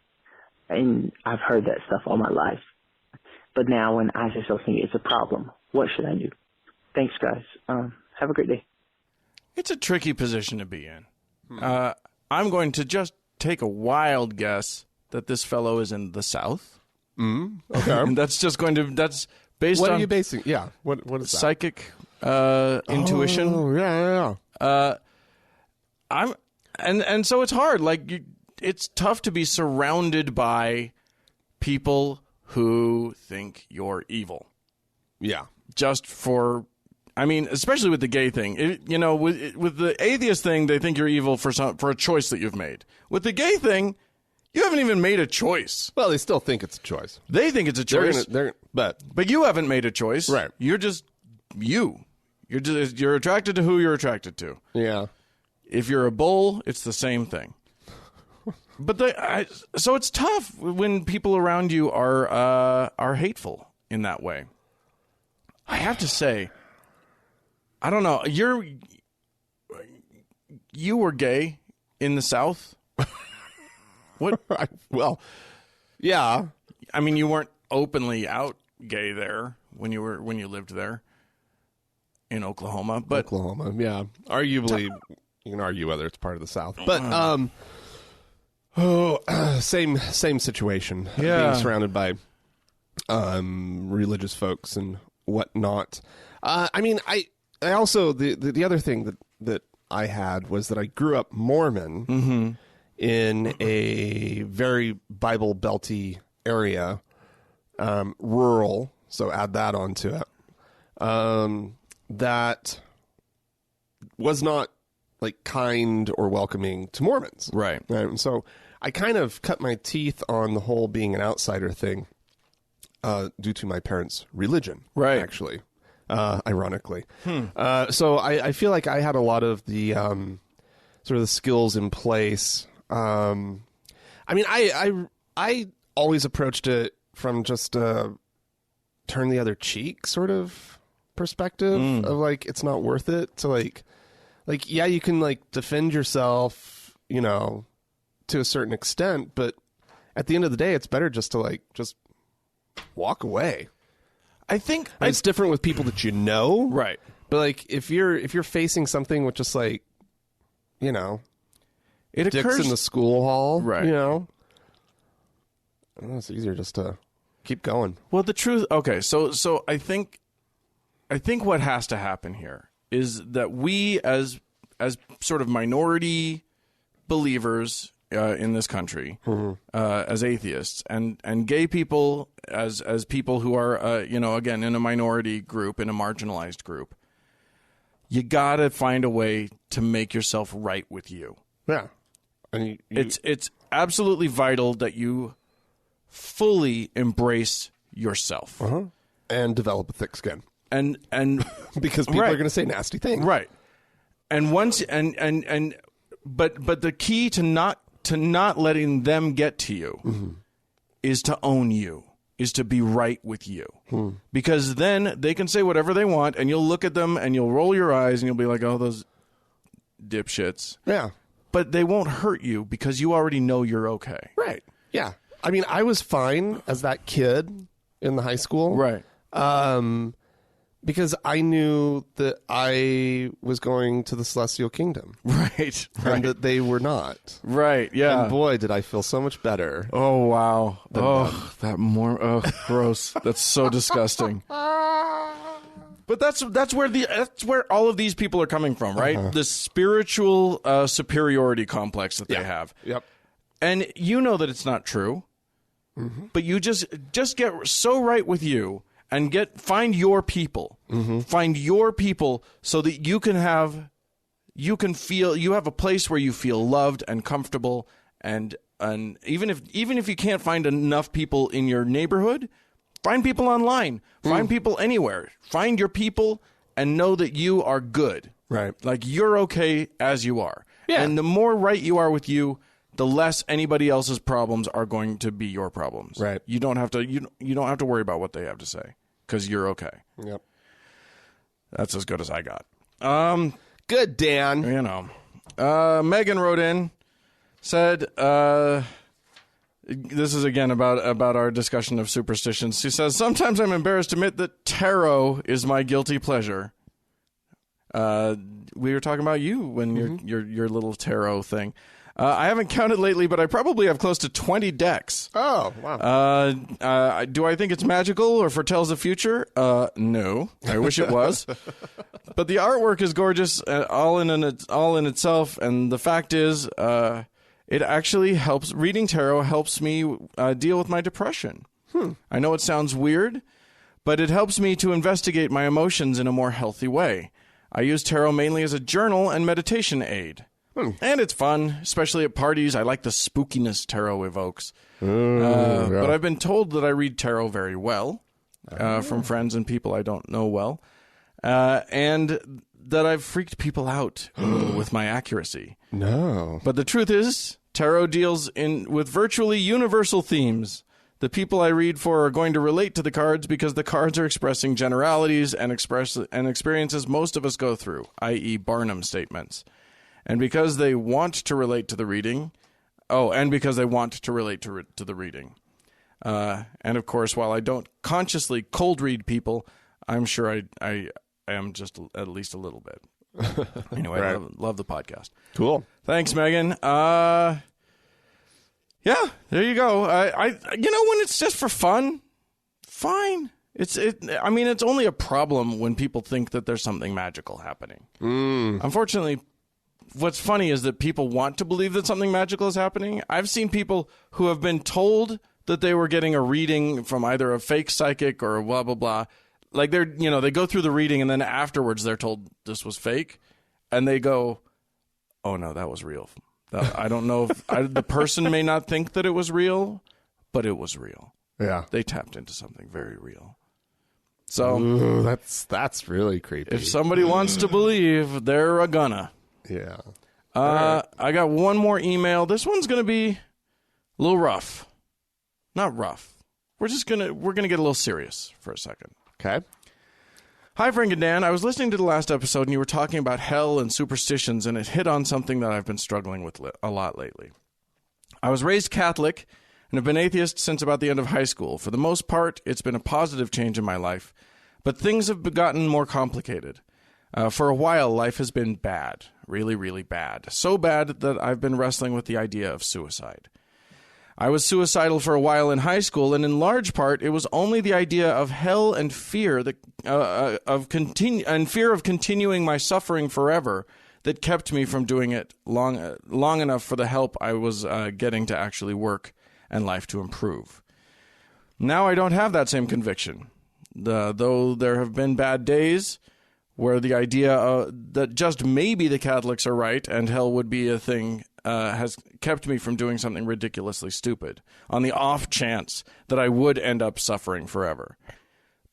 and I've heard that stuff all my life. But now when I say something, it's a problem. What should I do? Thanks, guys. Have a great day. It's a tricky position to be in. I'm going to just take a wild guess that this fellow is in the South. Okay. And that's based What on are you basing? Yeah. What is that? psychic intuition. Oh, yeah. And so it's hard. Like it's tough to be surrounded by people who think you're evil. Yeah. Just for, especially with the gay thing. With the atheist thing, they think you're evil for a choice that you've made. With the gay thing, you haven't even made a choice. Well, they still think it's a choice. They think it's a choice, but you haven't made a choice. Right. You're just you. You're attracted to who you're attracted to. Yeah. If you're a bull, it's the same thing. But so it's tough when people around you are hateful in that way. I have to say, I don't know. You were gay in the South. What? Well, yeah. You weren't openly out gay there when you lived there in Oklahoma, but Oklahoma, yeah. Arguably, you can argue whether it's part of the South, but same situation. Yeah. Being surrounded by religious folks and whatnot. I also the other thing that I had was that I grew up Mormon in a very Bible belty area, rural. So add that onto it. That was not like kind or welcoming to Mormons. Right. And so I kind of cut my teeth on the whole being an outsider thing due to my parents' religion. Right. Actually, ironically. So I feel like I had a lot of the sort of the skills in place. I always approached it from just turn the other cheek sort of perspective of like, it's not worth it to like, yeah, you can like defend yourself, to a certain extent, but at the end of the day, it's better just to like, just walk away. I think it's different with people that you know. Right. But like, if you're facing something with just like, it dicks occurs in the school hall, right? I don't know, it's easier just to keep going. Well, the truth. Okay, so I think what has to happen here is that we, as sort of minority believers in this country as atheists, and gay people as people who are again in a minority group, in a marginalized group. You gotta find a way to make yourself right with you. Yeah, and it's absolutely vital that you fully embrace yourself and develop a thick skin, and because people are going to say nasty things, right? And once but the key to not letting them get to you is to own you, is to be right with you, because then they can say whatever they want, and you'll look at them and you'll roll your eyes and you'll be like, oh, those dipshits. Yeah. But they won't hurt you because you already know you're okay. Right. Yeah. I mean, I was fine as that kid in the high school. Right. Because I knew that I was going to the celestial kingdom. Right. And that they were not. Right. Yeah. And boy, did I feel so much better. Oh, wow. Gross. That's so disgusting. But that's where all of these people are coming from, right? The spiritual superiority complex that they have. Yep. And you know that it's not true, but you just get so right with you and find your people. Find your people so that you have a place where you feel loved and comfortable, and even if you can't find enough people in your neighborhood, find people online. Find people anywhere. Find your people and know that you are good. Right. Like you're okay as you are. Yeah. And the more right you are with you, the less anybody else's problems are going to be your problems. Right. You don't have to you don't have to worry about what they have to say because you're okay. Yep. That's as good as I got. Good, Dan. You know. Megan wrote in, said this is again about our discussion of superstitions. She says, sometimes I'm embarrassed to admit that tarot is my guilty pleasure. We were talking about you when your little tarot thing. I haven't counted lately, but I probably have close to 20 decks. Oh, wow. Do I think it's magical or foretells the future? No. I wish it was. But the artwork is gorgeous, all in itself, and the fact is, it actually helps. Reading tarot helps me deal with my depression. I know it sounds weird, but it helps me to investigate my emotions in a more healthy way. I use tarot mainly as a journal and meditation aid. And it's fun, especially at parties. I like the spookiness tarot evokes. But I've been told that I read tarot very well from friends and people I don't know well. And that I've freaked people out with my accuracy. No. But the truth is, tarot deals with virtually universal themes. The people I read for are going to relate to the cards because the cards are expressing generalities and experiences most of us go through, i.e. Barnum statements. And because they want to relate to the reading, and the reading. And of course, while I don't consciously cold read people, I'm sure I am just at least a little bit. Anyway, Right. love the podcast. Cool. Thanks, Megan. Yeah, there you go. When it's just for fun, fine. It's only a problem when people think that there's something magical happening. Unfortunately, what's funny is that people want to believe that something magical is happening. I've seen people who have been told that they were getting a reading from either a fake psychic or blah, blah, blah. Like they go through the reading and then afterwards they're told this was fake. And they go, oh no, that was real. I don't know if the person may not think that it was real, but it was real. Yeah. They tapped into something very real. So Ooh, that's really creepy. if somebody wants to believe, they're a gonna. Yeah. I got one more email. This one's going to be a little rough. Not rough. We're going to get a little serious for a second. Okay. Hi, Frank and Dan. I was listening to the last episode, and you were talking about hell and superstitions, and it hit on something that I've been struggling with a lot lately. I was raised Catholic and have been atheist since about the end of high school. For the most part, it's been a positive change in my life, but things have gotten more complicated. For a while, life has been bad, really, really bad. So bad that I've been wrestling with the idea of suicide. I was suicidal for a while in high school, and in large part, it was only the idea of hell and fear of continuing my suffering forever that kept me from doing it long enough for the help I was getting to actually work and life to improve. Now I don't have that same conviction. Though there have been bad days where the idea that just maybe the Catholics are right and hell would be a thing has kept me from doing something ridiculously stupid on the off chance that I would end up suffering forever.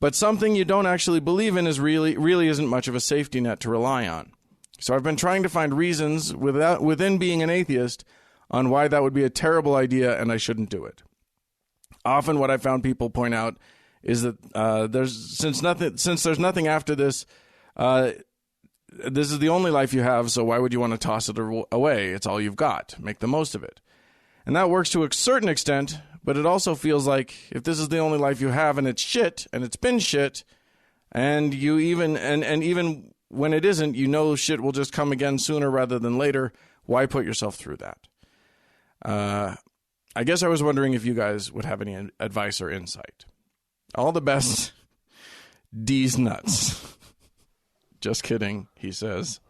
But something you don't actually believe in is really isn't much of a safety net to rely on. So I've been trying to find reasons within being an atheist on why that would be a terrible idea and I shouldn't do it. Often what I found people point out is that since there's nothing after this, this is the only life you have, so why would you want to toss it away? It's all you've got. Make the most of it. And that works to a certain extent, but it also feels like if this is the only life you have and it's shit, and it's been shit, and you even when it isn't, you know shit will just come again sooner rather than later, why put yourself through that? I guess I was wondering if you guys would have any advice or insight. All the best, D's nuts. Just kidding, he says,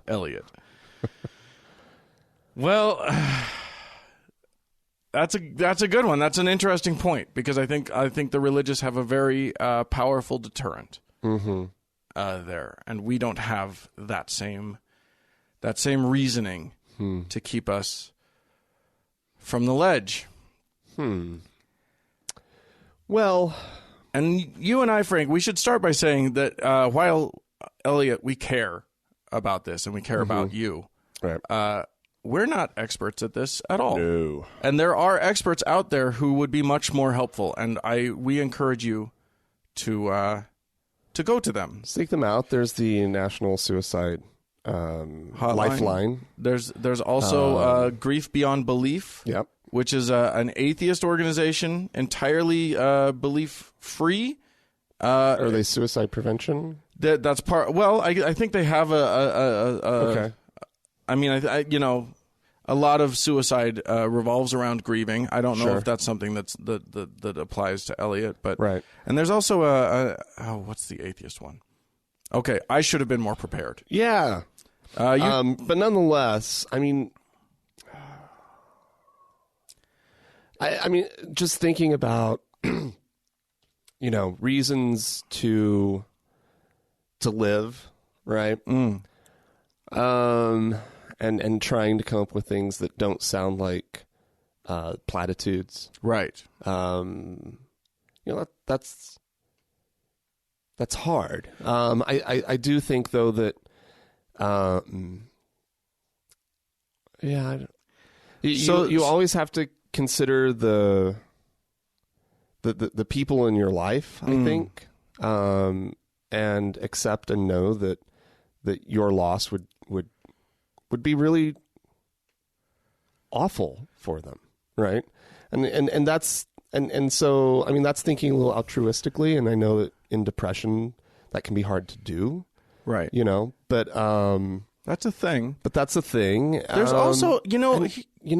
Elliot. Well, that's a good one. That's an interesting point because I think the religious have a very powerful deterrent there, and we don't have that same reasoning to keep us from the ledge. Well, and you and I, Frank, we should start by saying that while Elliot, we care about this and we care about you. right. We're not experts at this at all. No. And there are experts out there who would be much more helpful, and we encourage you to go to them. Seek them out. There's the National Suicide Lifeline. There's also Grief Beyond Belief. Yep. Which is an atheist organization, entirely belief-free. Are they suicide prevention? That's part. Well, I think they have Okay. I mean, a lot of suicide revolves around grieving. I don't know Sure. if that's something that applies to Elliot, but Right. And there's also what's the atheist one? Okay, I should have been more prepared. Yeah. But nonetheless, I mean, I mean, just thinking about, reasons to live, right? And trying to come up with things that don't sound like platitudes, Right. That's hard. I do think though that, you always have to consider the people in your life, I think, and accept and know that your loss would be really awful for them, right? And that's and so I mean that's thinking a little altruistically, and I know that in depression that can be hard to do, Right. but That's a thing. But that's a thing. There's also, that you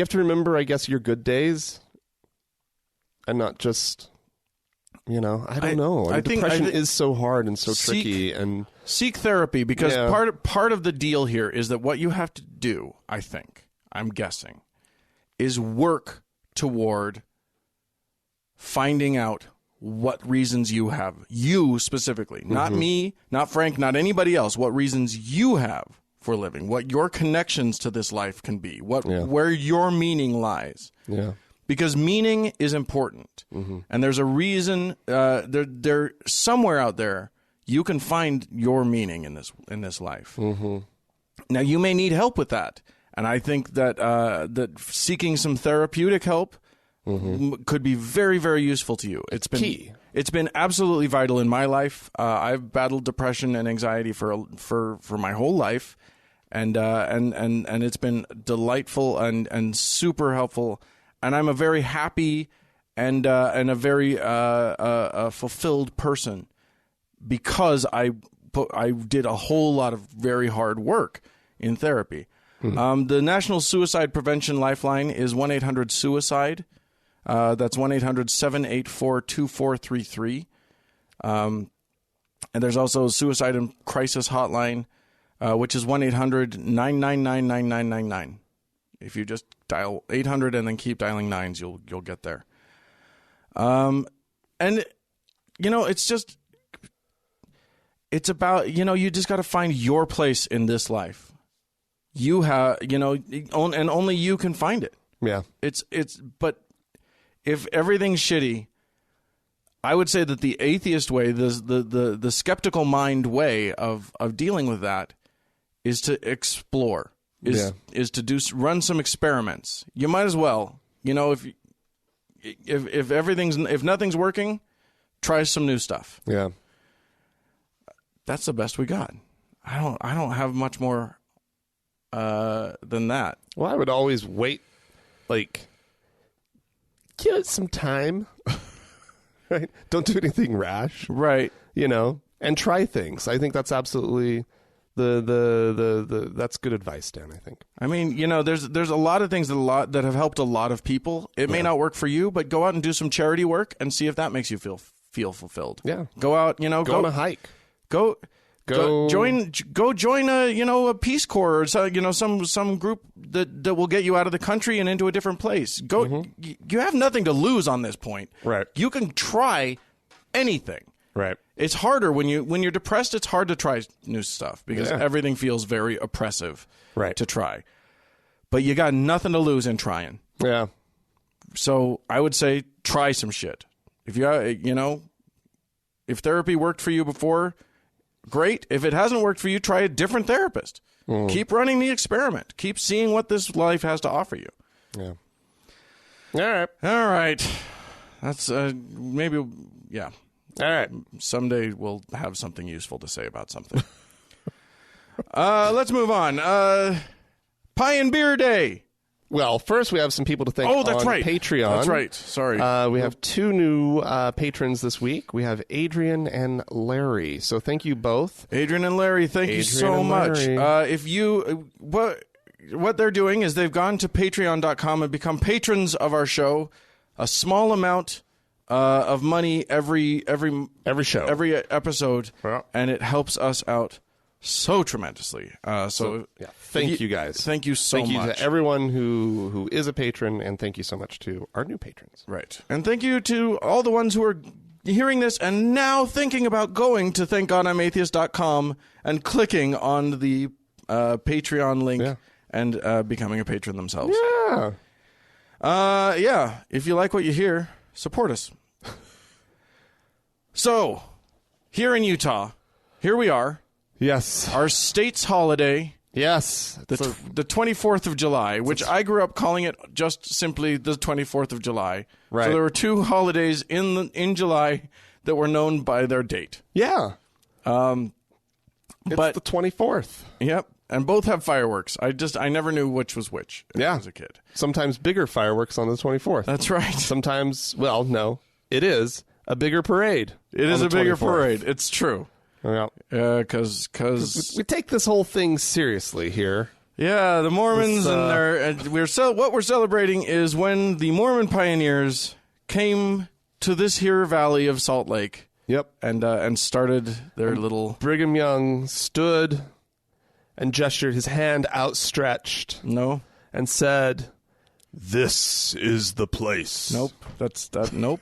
have to remember, I guess, your good days, and not just, I don't know. I think depression is so hard and so tricky, and seek therapy because part of the deal here is that what you have to do, I'm guessing, is work toward finding out what reasons you have. You specifically, not me, not Frank, not anybody else. What reasons you have for living, what your connections to this life can be, where your meaning lies. Yeah. Because meaning is important. And there's a reason there somewhere out there you can find your meaning in this life. Now you may need help with that. And I think that that seeking some therapeutic help could be very, very useful to you. It's been key. It's been absolutely vital in my life. I've battled depression and anxiety for my whole life, and it's been delightful and super helpful. And I'm a very happy and a very fulfilled person because I did a whole lot of very hard work in therapy. The National Suicide Prevention Lifeline is 1-800-SUICIDE. That's 1-800-784-2433. And there's also a suicide and crisis hotline which is 1-800-999-9999. If you just dial 800 and then keep dialing nines, you'll get there. And it's about, you just got to find your place in this life. You have, and only you can find it. Yeah. But if everything's shitty, I would say that the atheist way, the skeptical mind way of dealing with that is to explore, is to run some experiments. You might as well, if nothing's working, try some new stuff. Yeah. That's the best we got. I don't have much more than that. Well, I would always wait, give it some time. Right? Don't do anything rash. Right. And try things. I think that's absolutely that's good advice, Dan, I think. I mean, there's a lot of things that have helped a lot of people. It may not work for you, but go out and do some charity work and see if that makes you feel fulfilled. Yeah. Go out, go on a hike. Go join a Peace Corps or some group that will get you out of the country and into a different place. Go. Mm-hmm. You have nothing to lose on this point. Right. You can try anything. Right. It's harder when you're depressed. It's hard to try new stuff because everything feels very oppressive. Right. To try, but you got nothing to lose in trying. Yeah. So I would say try some shit. If if therapy worked for you before, great. If it hasn't worked for you, try a different therapist. Mm. Keep running the experiment. Keep seeing what this life has to offer you. Yeah. All right. That's maybe, yeah. All right. Someday we'll have something useful to say about something. Let's move on. Pie and Beer Day. Well, first we have some people to thank on Patreon. That's right. Sorry. We have two new patrons this week. We have Adrian and Larry. So thank you both. Adrian and Larry, thank you so much. If you what they're doing is they've gone to patreon.com and become patrons of our show. A small amount of money every show, every episode, and it helps us out so tremendously. Thank you guys. Thank you so much. Thank you to everyone who is a patron, and thank you so much to our new patrons. Right. And thank you to all the ones who are hearing this and now thinking about going to thankgodimatheist.com and clicking on the Patreon link and becoming a patron themselves. Yeah. If you like what you hear, support us. So, here in Utah, here we are. Yes. Our state's holiday. Yes. The 24th of July, which I grew up calling it just simply the 24th of July. Right. So there were two holidays in July that were known by their date. Yeah. It's but the 24th. Yep. And both have fireworks. I never knew which was which as a kid. Sometimes bigger fireworks on the 24th. That's right. Sometimes, no, it is a bigger parade. It is a bigger parade. It's true. Yeah. Because we take this whole thing seriously here. Yeah, the Mormons what we're celebrating is when the Mormon pioneers came to this here valley of Salt Lake. Yep. And started their little. Brigham Young stood and gestured, his hand outstretched. No. And said, "This is the place." Nope. Nope.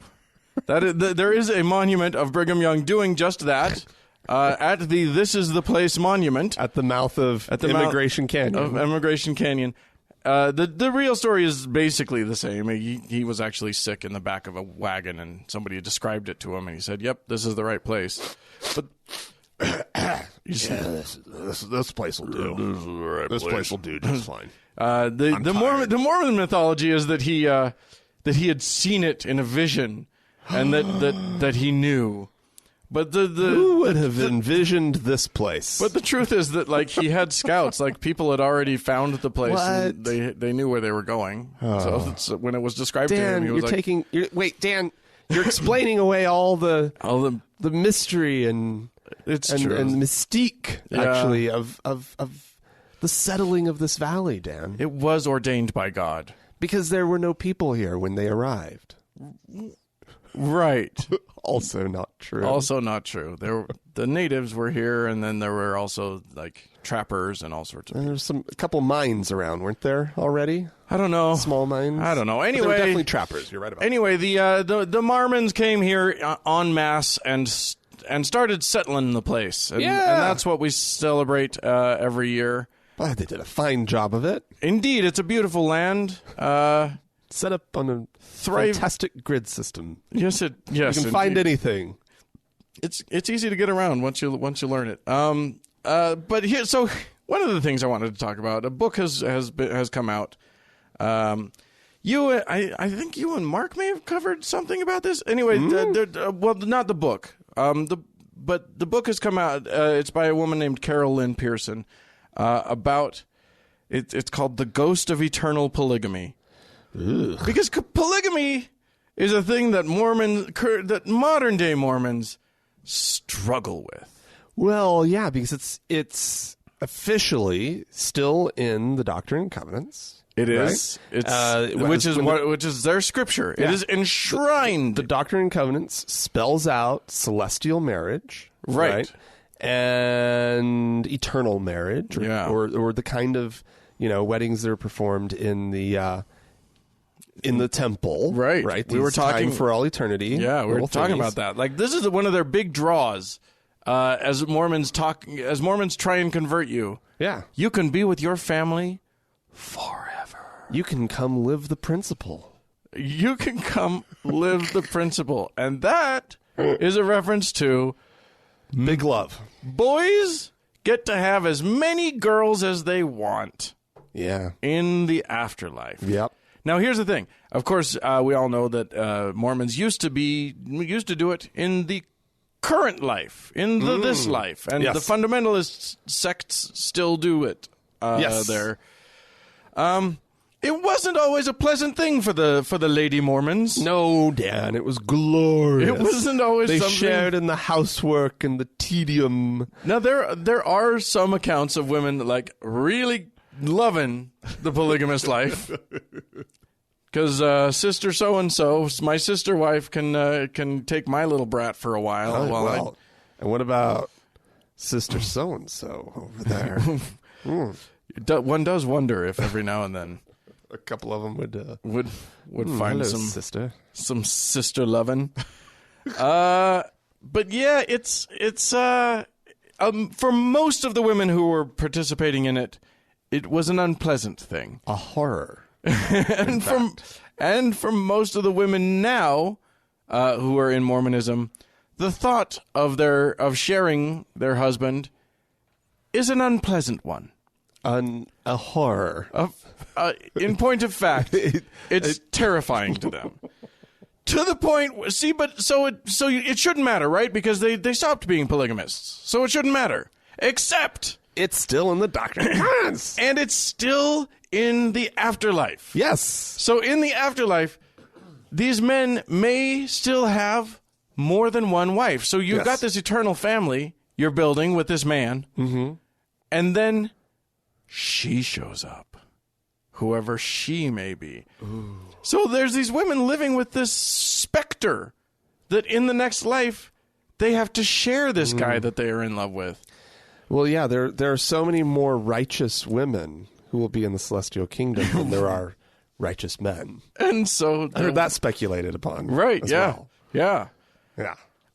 There is a monument of Brigham Young doing just that. At the "This is the place" monument at the mouth of Immigration Canyon. The real story is basically the same. He was actually sick in the back of a wagon, and somebody described it to him, and he said, "Yep, this is the right place." But this place will do. This place will do just fine. The Mormon mythology is that he had seen it in a vision, and that he knew. But who would have envisioned this place? But the truth is that he had scouts, people had already found the place. And they knew where they were going. Oh. So when it was described to him, he was Dan, you're explaining away all the mystery and mystique actually of the settling of this valley, Dan. It was ordained by God because there were no people here when they arrived. Right. Also not true. Also not true. The natives were here, and then there were also like trappers and all sorts of. And there's a couple mines around, weren't there already? I don't know. Small mines. I don't know. But Anyway, they were definitely trappers. You're right about Anyway, the Mormons came here en masse and started settling the place. And, Yeah. and that's what we celebrate every year. that. They did a fine job of it. Indeed, it's a beautiful land. Set up on a fantastic grid system. Yes, You can find anything. It's easy to get around once you learn it. But here, so one of the things I wanted to talk about, a book has come out. I think you and Mark may have covered something about this. Anyway, well, not the book. But the book has come out. It's by a woman named Carol Lynn Pearson. About it's called "The Ghost of Eternal Polygamy." Ugh. Because polygamy is a thing that modern day Mormons struggle with. Well, yeah, because it's officially still in the Doctrine and Covenants. It is. Right? Which is their scripture. Yeah. It is enshrined. The Doctrine and Covenants spells out celestial marriage, Right. And eternal marriage, or the kind of weddings that are performed in the temple, right? Right. We were talking for all eternity. Yeah, we were talking about that. Like this is one of their big draws. As Mormons try and convert you. Yeah. You can be with your family forever. You can come live the principle. You can come live the principle. And that is a reference to big love. Boys get to have as many girls as they want. Yeah. In the afterlife. Yep. Now, here's the thing. Of course, we all know that Mormons used to do it in the current life, in this life, and yes. the fundamentalist sects still do it. Yes. There. It wasn't always a pleasant thing for the lady Mormons. No, Dan, it was glorious. It wasn't always. They something... shared in the housework and the tedium. Now there are some accounts of women like really loving the polygamous life. Because sister so and so, my sister wife can take my little brat for a while. And what about sister so and so over there? One does wonder if every now and then a couple of them would find hello, some sister loving. But yeah, it's for most of the women who were participating in it, it was an unpleasant thing, a horror. and from most of the women now who are in Mormonism, the thought of sharing their husband is an unpleasant one. A horror. In point of fact, it's terrifying to them. To the point, so it shouldn't matter, right? Because they stopped being polygamists, so it shouldn't matter. Except it's still in the Doctrine and Covenants, and it's still in the afterlife. Yes. So in the afterlife, these men may still have more than one wife. So you've got this eternal family you're building with this man, and then she shows up, whoever she may be. Ooh. So there's these women living with this specter that in the next life they have to share this guy that they are in love with. Well, yeah, there are so many more righteous women who will be in the celestial kingdom than there are righteous men. And so I heard that speculated upon. Right, well. Yeah.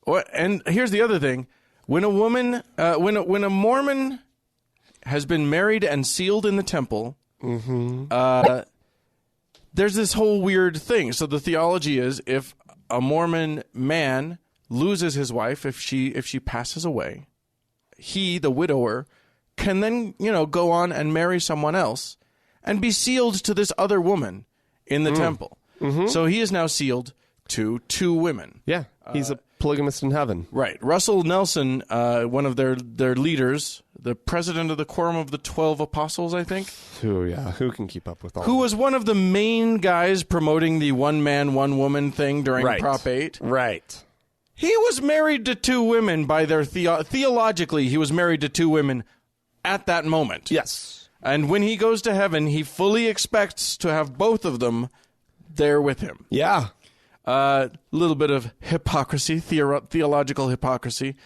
Well, and here's the other thing. When a woman, when a Mormon has been married and sealed in the temple, there's this whole weird thing. So the theology is if a Mormon man loses his wife, if she passes away, he, the widower, can then, go on and marry someone else and be sealed to this other woman in the temple. So he is now sealed to two women. Yeah, he's a polygamist in heaven. Right. Russell Nelson, one of their leaders, the president of the Quorum of the 12 Apostles, I think. Who can keep up with all Who was one of the main guys promoting the one man, one woman thing during Prop 8. Right. He was married to two women by their theologically, he was married to two women at that moment. Yes. And when he goes to heaven, he fully expects to have both of them there with him. Yeah. little bit of hypocrisy, theological hypocrisy.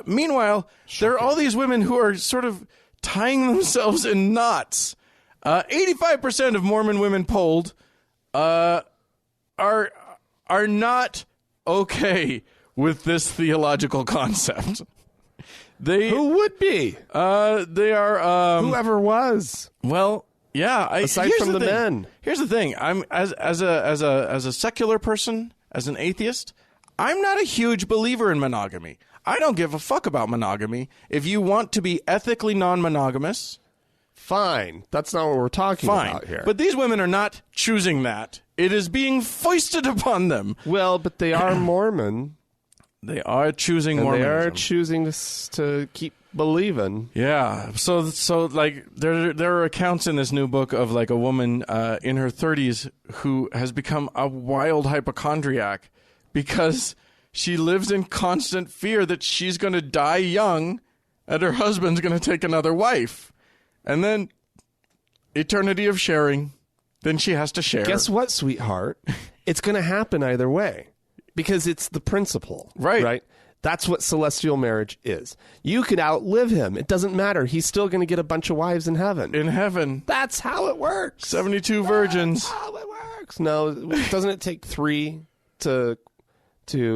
Meanwhile, there are all these women who are sort of tying themselves in knots. 85% of Mormon women polled are not okay with this theological concept. Who would be? They are Whoever was. well, yeah. Aside from the men. Here's the thing. I'm as a secular person, as an atheist, I'm not a huge believer in monogamy. I don't give a fuck about monogamy. If you want to be ethically non-monogamous, fine. That's not what we're talking fine. about here. But these women are not choosing that. It is being foisted upon them. Well, but they are Mormon. They are choosing And Mormonism. they are choosing to keep believing. Yeah. So like there are accounts in this new book of like a woman in her 30s who has become a wild hypochondriac because she lives in constant fear that she's going to die young and her husband's going to take another wife. And then eternity of sharing, then she has to share. Guess what, sweetheart? It's going to happen either way. Because it's the principle. Right. That's what celestial marriage is. You could outlive him. It doesn't matter. He's still going to get a bunch of wives in heaven. In heaven. That's how it works. 72 virgins. That's how it works. No, doesn't it take 3 to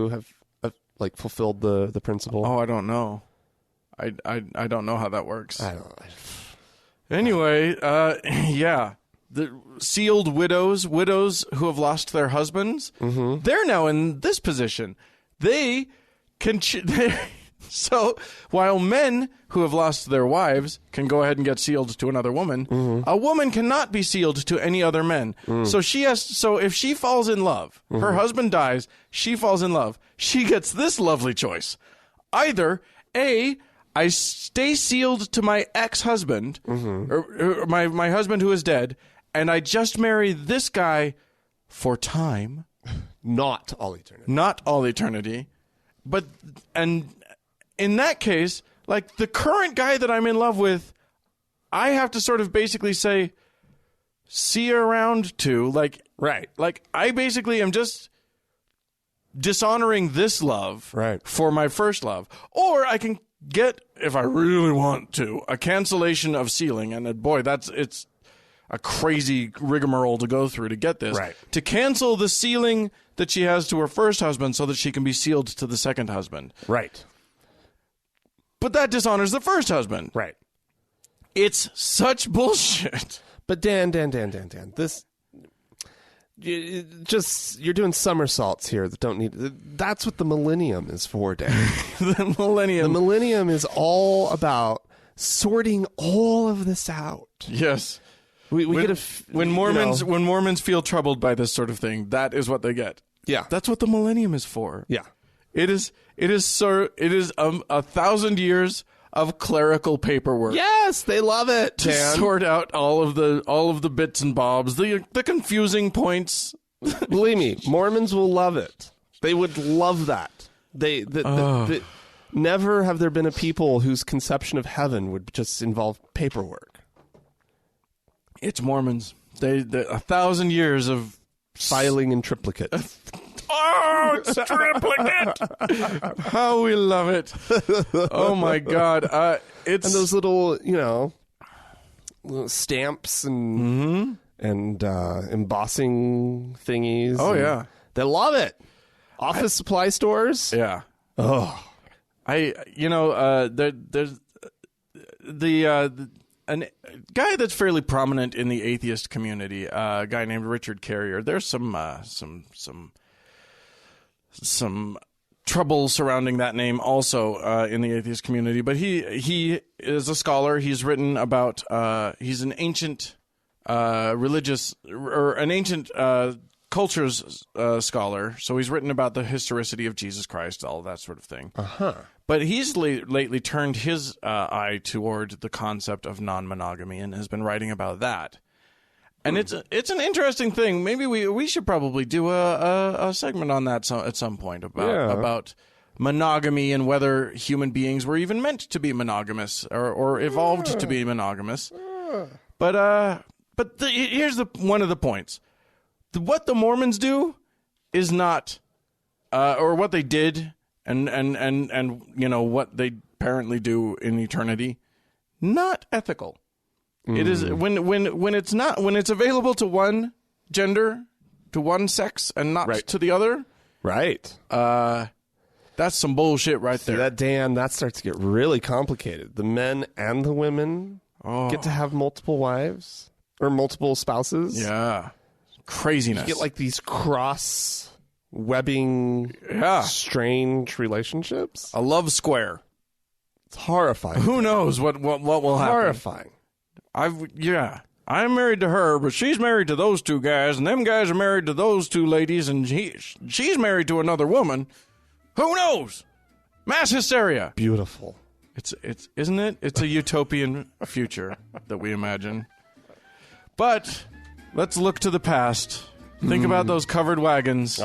have like fulfilled the principle? Oh, I don't know. I don't know how that works. I don't know. Anyway, yeah. The sealed widows who have lost their husbands, they're now in this position. They can... So while men who have lost their wives can go ahead and get sealed to another woman, a woman cannot be sealed to any other men. So if she falls in love, her husband dies, she falls in love, she gets this lovely choice. Either A, I stay sealed to my ex-husband, or my husband who is dead, and I just marry this guy for time. Not all eternity. Not all eternity. And in that case, like the current guy that I'm in love with, I have to sort of basically say, see you around to. Like, Right. Like, I basically am just dishonoring this love for my first love. Or I can get, if I really want to, a cancellation of sealing. And boy, it's a crazy rigmarole to go through to get this. Right. To cancel the sealing that she has to her first husband so that she can be sealed to the second husband. Right. But that dishonors the first husband. Right. It's such bullshit. But Dan, this... You're doing somersaults here that don't need... That's what the millennium is for, Dan. The millennium. The millennium is all about sorting all of this out. Yes. When Mormons feel troubled by this sort of thing, that is what they get. Yeah. That's what the millennium is for. Yeah. It is 1,000 years of clerical paperwork. Yes, they love it, To Dan. sort out all of the bits and bobs, the confusing points. Believe me, Mormons will love it. They would love that. Never have there been a people whose conception of heaven would just involve paperwork. It's Mormons. They 1,000 years of Filing in triplicate. Oh, it's triplicate! How we love it! Oh my God! It's And those little, little stamps and embossing thingies. Oh, and yeah. They love it. Office supply stores. yeah. Oh, There's a guy that's fairly prominent in the atheist community, a guy named Richard Carrier. There's some trouble surrounding that name also in the atheist community, but he is a scholar. He's written about he's an ancient religious or an ancient cultures scholar, so he's written about the historicity of Jesus Christ, all that sort of thing. But he's lately turned his eye toward the concept of non-monogamy and has been writing about that. And it's an interesting thing. Maybe we should probably do a segment on that at some point about monogamy and whether human beings were even meant to be monogamous or evolved to be monogamous. But here's one of the points. What the Mormons do is not, or what they did, and what they apparently do in eternity, not ethical. It is when it's available to one gender, to one sex, and not to the other. Right. That's some bullshit right there. That, Dan, that starts to get really complicated. The men and the women get to have multiple wives or multiple spouses. Yeah. Craziness. You get like these cross-webbing, strange relationships. A love square. It's horrifying. Who knows what will happen? Horrifying. I'm married to her, but she's married to those two guys, and them guys are married to those two ladies, and she's married to another woman. Who knows? Mass hysteria. Beautiful. It's isn't it? It's a utopian future that we imagine. But let's look to the past. Think about those covered wagons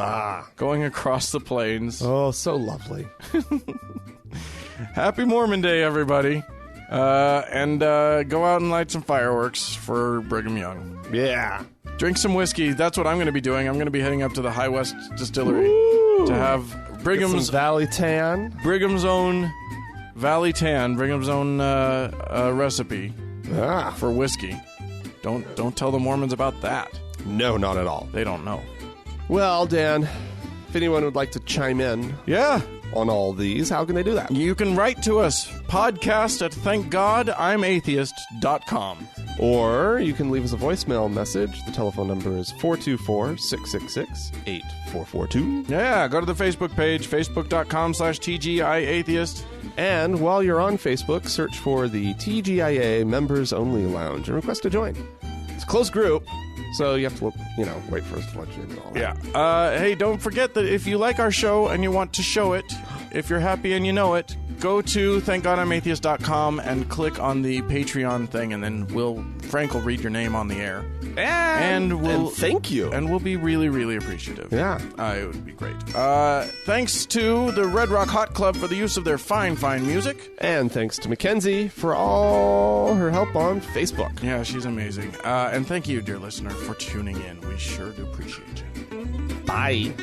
going across the plains. Oh, so lovely. Happy Mormon Day, everybody. And go out and light some fireworks for Brigham Young. Yeah. Drink some whiskey. That's what I'm going to be doing. I'm going to be heading up to the High West Distillery to have Brigham's Valley Tan. Brigham's own Valley Tan, Brigham's own recipe for whiskey. Don't tell the Mormons about that. No, not at all. They don't know. Well, Dan, if anyone would like to chime in on all these, how can they do that? You can write to us, podcast@thankgodimatheist.com. Or you can leave us a voicemail message. The telephone number is 424-666-8442. Yeah, go to the Facebook page, facebook.com/TGIAtheist. And while you're on Facebook, search for the TGIA Members Only Lounge and request to join. It's a closed group, so you have to, wait for us to let you in and all that. Yeah. Hey, don't forget that if you like our show and you want to show it, if you're happy and you know it, go to thankgodimatheist.com and click on the Patreon thing, and then Frank will read your name on the air. And thank you. And we'll be really, really appreciative. Yeah. It would be great. Thanks to the Red Rock Hot Club for the use of their fine, fine music. And thanks to Mackenzie for all her help on Facebook. Yeah, she's amazing. And thank you, dear listener, for tuning in. We sure do appreciate you. Bye.